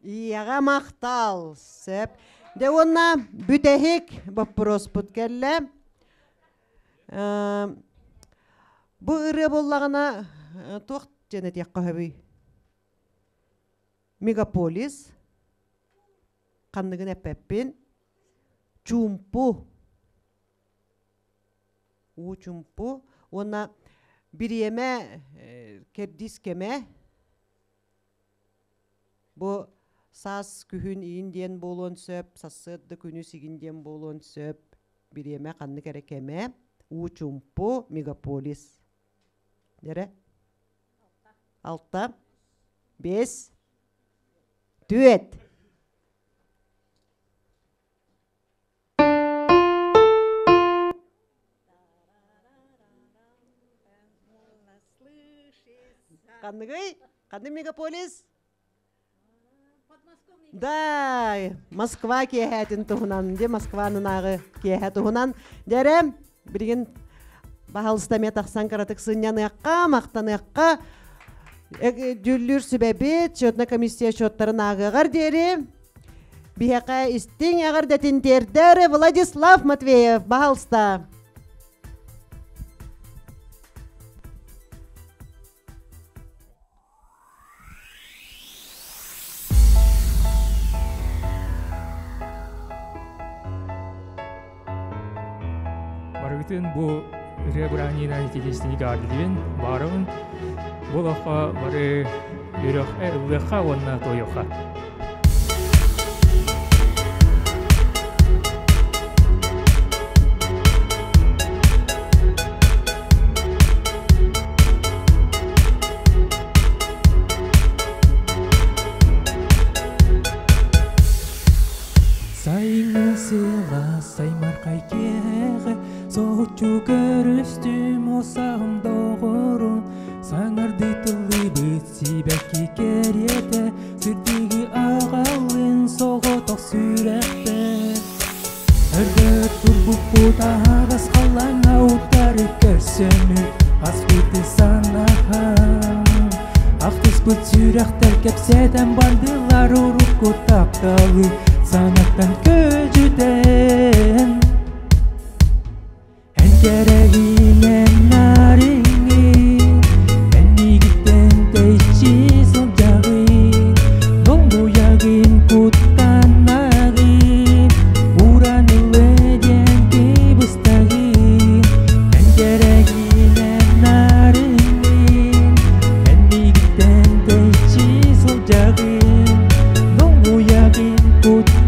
Iyaga maqtal sep. De ona bütehik вопрос butkelle. Bu ırı bollagana toq jenet yaqahabi. Megapolis qandıgın epeppin çumpu. U çumpu ona bir yeme kerdiskeme bu sas kühün iyinden bolon söp, sasıddı günü siginden bolon söp, bir yeme kanlı gerekeme, uçumpu, megapolis. Nere? 6, 5, 4. Kanlı gıy? Kanlı megapolis? Да, Москва киехетин тухунан, де Москванын ағы киехет тухунан. Дерем, бірген бағалыстаме тақсан қаратық сыннян яққа, мақтан яққа. Дүллүр сүбәбет, шотна комиссия шоттарын ағығар дері. Бияқа істің ағар дәтін дердері Владислав Матвеев, бағалыста. Барытын бу ребранина тилистини гардивен барын булаха бары юрах эллеха онна тойоха. Сайын сыйла саймаркай кеге соочу көрүстүм осагым догорун саңарды тылы быт сибекки керете сырдыгы агалын соготок сүрөктө өргөт турбупу тагас калан аутары көрсөнү аспыты санаха актыс бут сүрөктөр кепседен бардылар урукку тапталы sanattan köcüden en gereğine naringin en gitten teçi solcağın dondu yağın kuttan nagin uranılı diyen bustağın en gereğine naringin en gitten teçi solcağın dondu yağın kuttan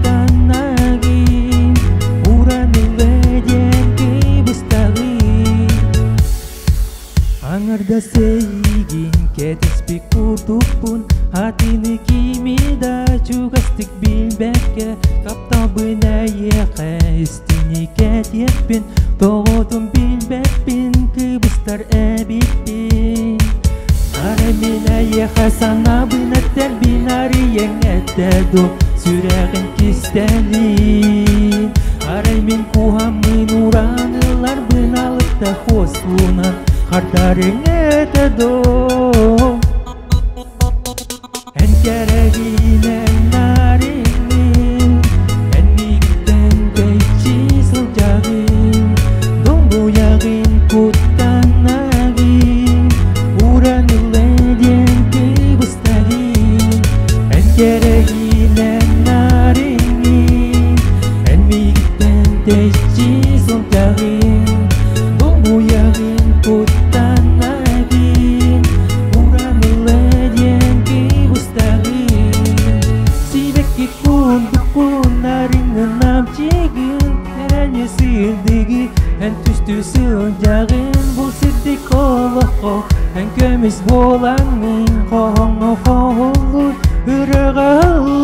Angarda seigin ketes pikutupun hatini kimida cugastik bilbeke kaptabına yeke istini ketiyepin toğutun bilbepin kıbıstar ebipin Aremine yeke sana bınatter binari yengetedu süreğin kistelin Aremin kuhamın uranılar bınalıp da hoslunan Kartarın etedo En gereğine naringin En migden teçi solcağın Dondu yağın kuttan nagin Uranılı diyen kıbıstağın En gereğine naringin En migden teçi solcağın Dondu yağın kuttan nagin Uranılı diyen kıbıstağın Sibekki kundukun naringin namçigin Erenye sildigi en tüstü solcağın Bu sildik oğlako en kömüz bolanın Kohongo kohongur Ürüğü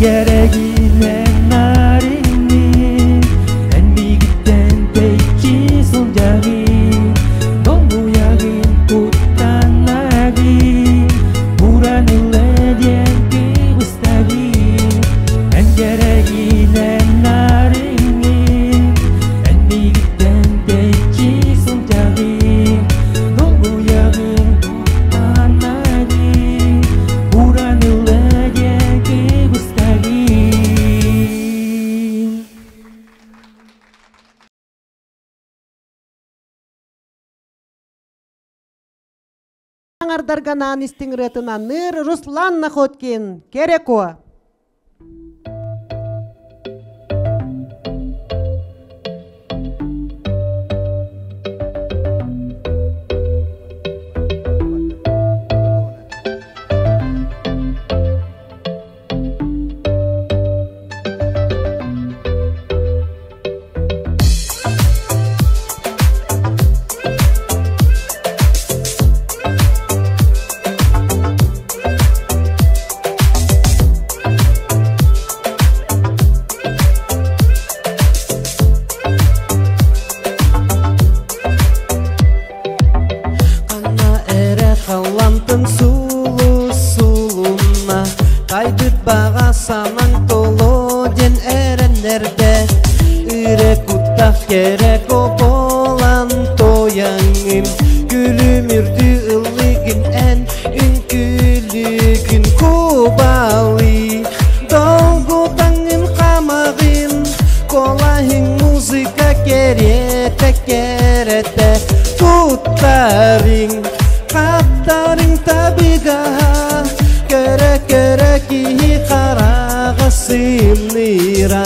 gereğine narini en bigitten peki sunjari dongu yagin kutan lagi buranile dienti ustagi en gereğine narini en bigitten peki sunjari dongu yagin kutan lagi buranile dienti ustagi. Аңардарганан истиңретынан ныр Руслан Находкин, Кереко. Kana ere kalantın sulu suluna Kaydıt bağa saman tolo den erenlerde Ire kutak gerek o bolan toyangın Gülümürdü ıllıgın en ünkülügün Kubali Dolgu tangın kamağın Kolahın muzika kerete kerete Tutaring Kataring tabigaha Kere kere kihi karaga simnira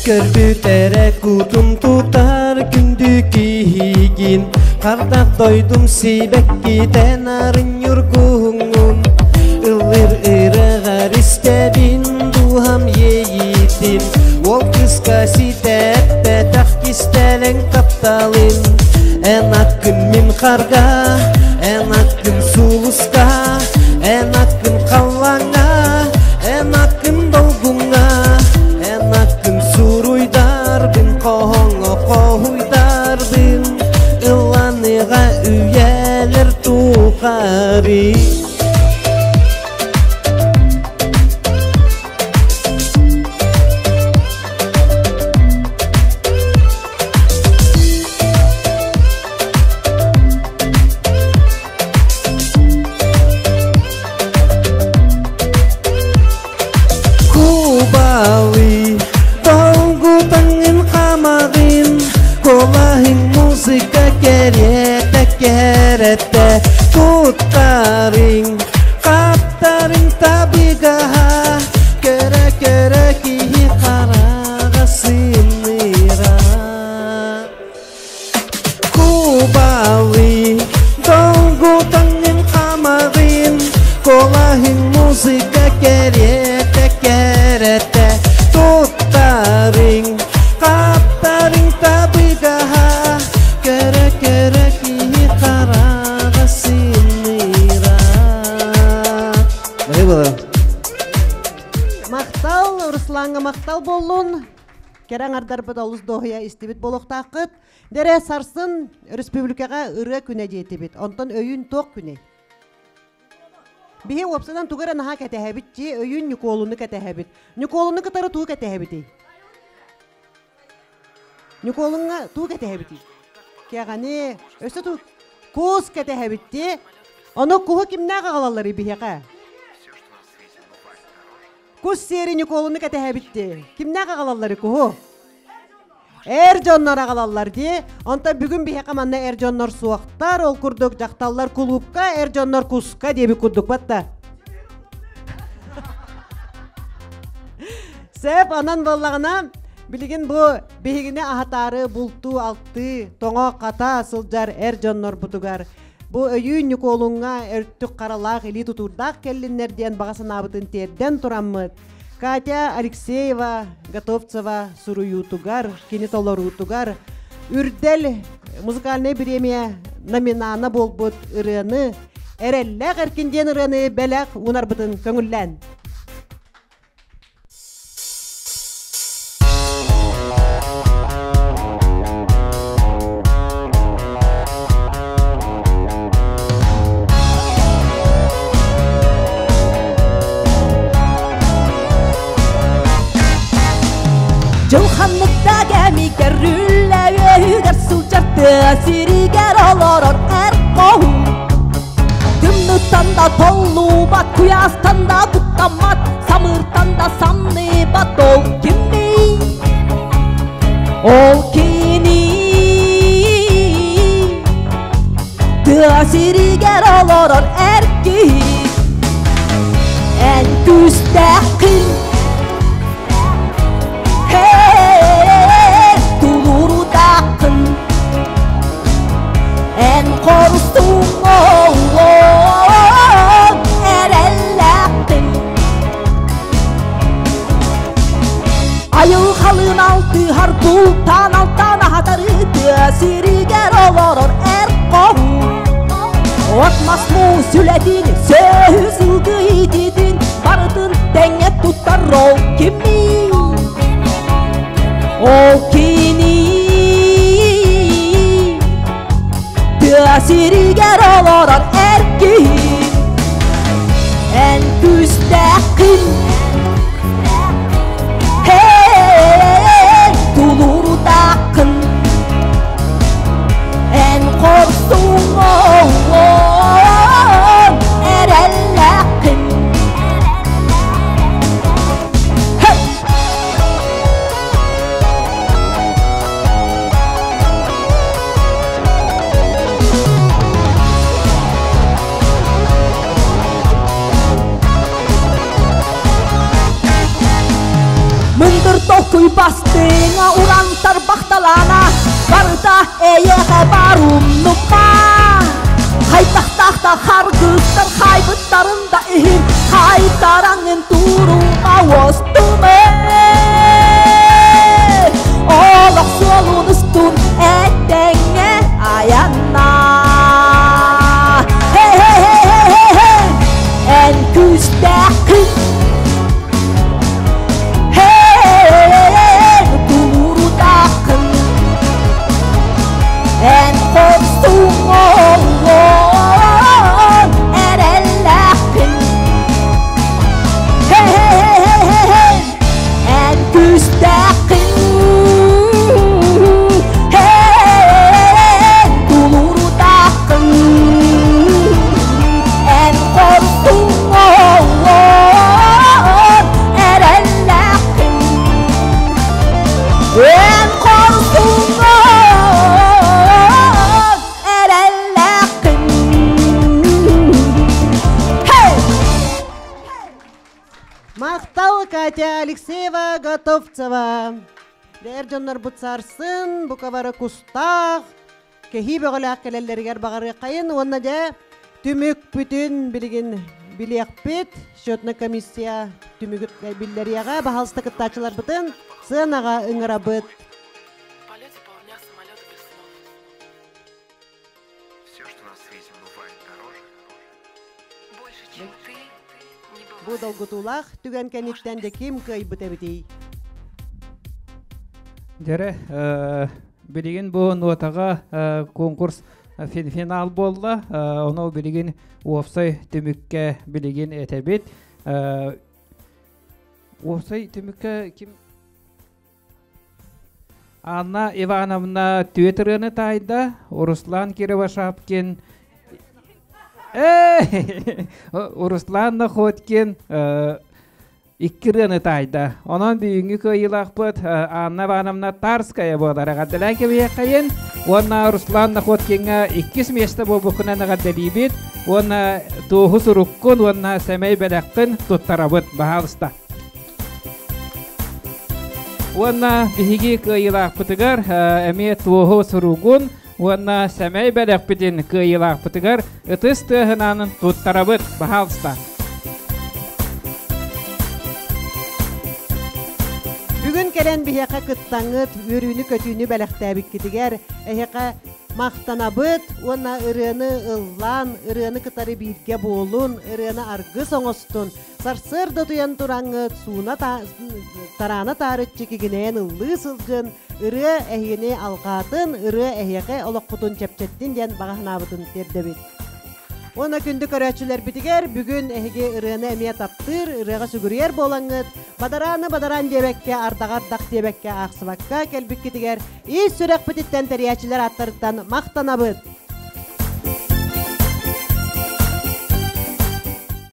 Körbütere kutum tutar gündü kihigin Kardak doydum sibek giden arın yurgunun Ilir ırıgar istedin duham yeyitin Ol kıskasi tepe tak kistelen kaptalin Enak gün min karga, enak gün suluska Enak gün kallanga, enak gün dolgunga Enak gün suruydar bin kohongo kohuydar bin Ilanıga üyeler tukari Kubali Tonggu tangin kamagin Kolahin musika kerete kerete Tutaring Kataring tabigaha Kere kere kihi karaga simira Kubali Tonggu tangin kamagin Kolahin musika kerete kerete Tutaring Kataring tabigaha Kere kere kihi karaga simira Мақтал, Русланға мақтал болуын. Керең ардар олыз доғия істебет болуқ тақыт. Дере сарсын республикаға ұры күне дейті бет. Онтан өйін тоқ күне. Бихе опсадан тугара наха кәтәһәбит же өйін Николуны кәтәһәбит. Николуны кытары туу кәтәһәбит. Николуңа туу кәтәһәбит. Кәғане өсі туу куыз кәтәһәбит. Оны куғы кимнәға қалалары бихеға? Куз сері Николуны кәтәһәбит. Кимнәға қалалары куғы? Эржоннар агалалар ди. Онта бүгүн бихека манна эржоннар суактар, ол курдук жакталлар клубка, эржоннар куска деби курдук батта. Сеп анан боллагына билген бу бихигине ахатары булту алты, тоңо ката сылжар эржоннар бутугар. Bu öyün Николунга өрттүк каралаак или тутурдак келлиннерден багасынабытын терден тураммыт. Катя Алексеева, Готовцева, Суруютугар, Кенетолорутугар, Үрдел музыкальный премия номинана болбут ырыны, эреллек эркинден ырыны белек унарбытын көңүллән. Жылханлыкта кемикер рүлләгер сулчарты сиригер олорор әр қоу Дүмнүттанда толлу бат, куястанда буттамат Самыртанда самны бат ол кимми Ол кини Сиригер олорор әр ки Ән күстәқин Tuluru dakın En korustum erellekin Ayıl halın altı harbultan alttan ahadarı Siriger oloror er kohu Otmaz mu süledin söz ılgı dedin Vardın denge tutar ol kimi O kini Siriger oloror erkin En küstəqin Tuluru dakın En korsun erellekin Tokuy bastığına urantar baktalana Barda eyeğe barum nukma Haytahtahta hargıttar haybıtlarında ihim Haytaranın turuma vostume Olak solun üstün etenge ayana Hey hey hey hey hey En küstəqin En korktum erellekin En küstəqin Tuluru dakın En korktum erellekin En korktum Мақтал Катя Алексеева, Готовцева. Дәр жоннар бұтсарсын, бұқавары кустақ. Кехи бөғіләқ келелергер бағары қайын. Онна да түмік бүтін білген білек бет. Шотны комиссия түмік білдерияға бағалысты кіттачылар бұтын. Сынаға үңіра бұт. Бу долгутулах түгән кәниктән дә ким кай битәбити. Дәре билеген бу нотага конкурс финал булды. Оны билеген офсай төмөккә билеген әтәбит. Офсай төмөккә ким Анна Ивановна Твиттерны тайда, Руслан Кировашапкин Руслан Находкин иккирыны тайда. Онан бүйінгі көйілақ бұд Анна Ивановна Тарская болар. Ағаддалан кебе қайын. Онна Руслан Находкинға 2 месті бұл бұқынан ағаддали бет. Онна туғы сұрыққын, онна сәмей бәләққын тұттара бұд бағалыста. Онна бігі көйілақ бұтығар әме туғы сұрығын Уонна сәмәй бәләк бітін кыйылақ бұтығар ұтыс тұғынанын тұттарабыт бағалыста. Бүгін кәрен бияқа кыттаңыт, өрүүнү көтүүнү бәләқтәбік кетігер, әйеқа мақтанабыт, онна ырыны ыллан, ырыны кытары бирге болун, ырыны аргы соңостун, сарсыр дотуян тураңыт, суына тараны тарыт чекігінен ыллы сылжын, ыры әйені алғатын, ыры әйеқе олықпутун чәпчеттин ден бағанабытын тердебет. Ona күнді көрәтшілер бітігер, бүгін әйге ырыны әмия таптыр, ырыға сүгірер болаңыт, бадаран дебекке, ардағардақ дебекке, ақсыбаққа кәлбік кетігер, үй сүрек бітіттен тәрияшілер аттырыттан мақтанабыт.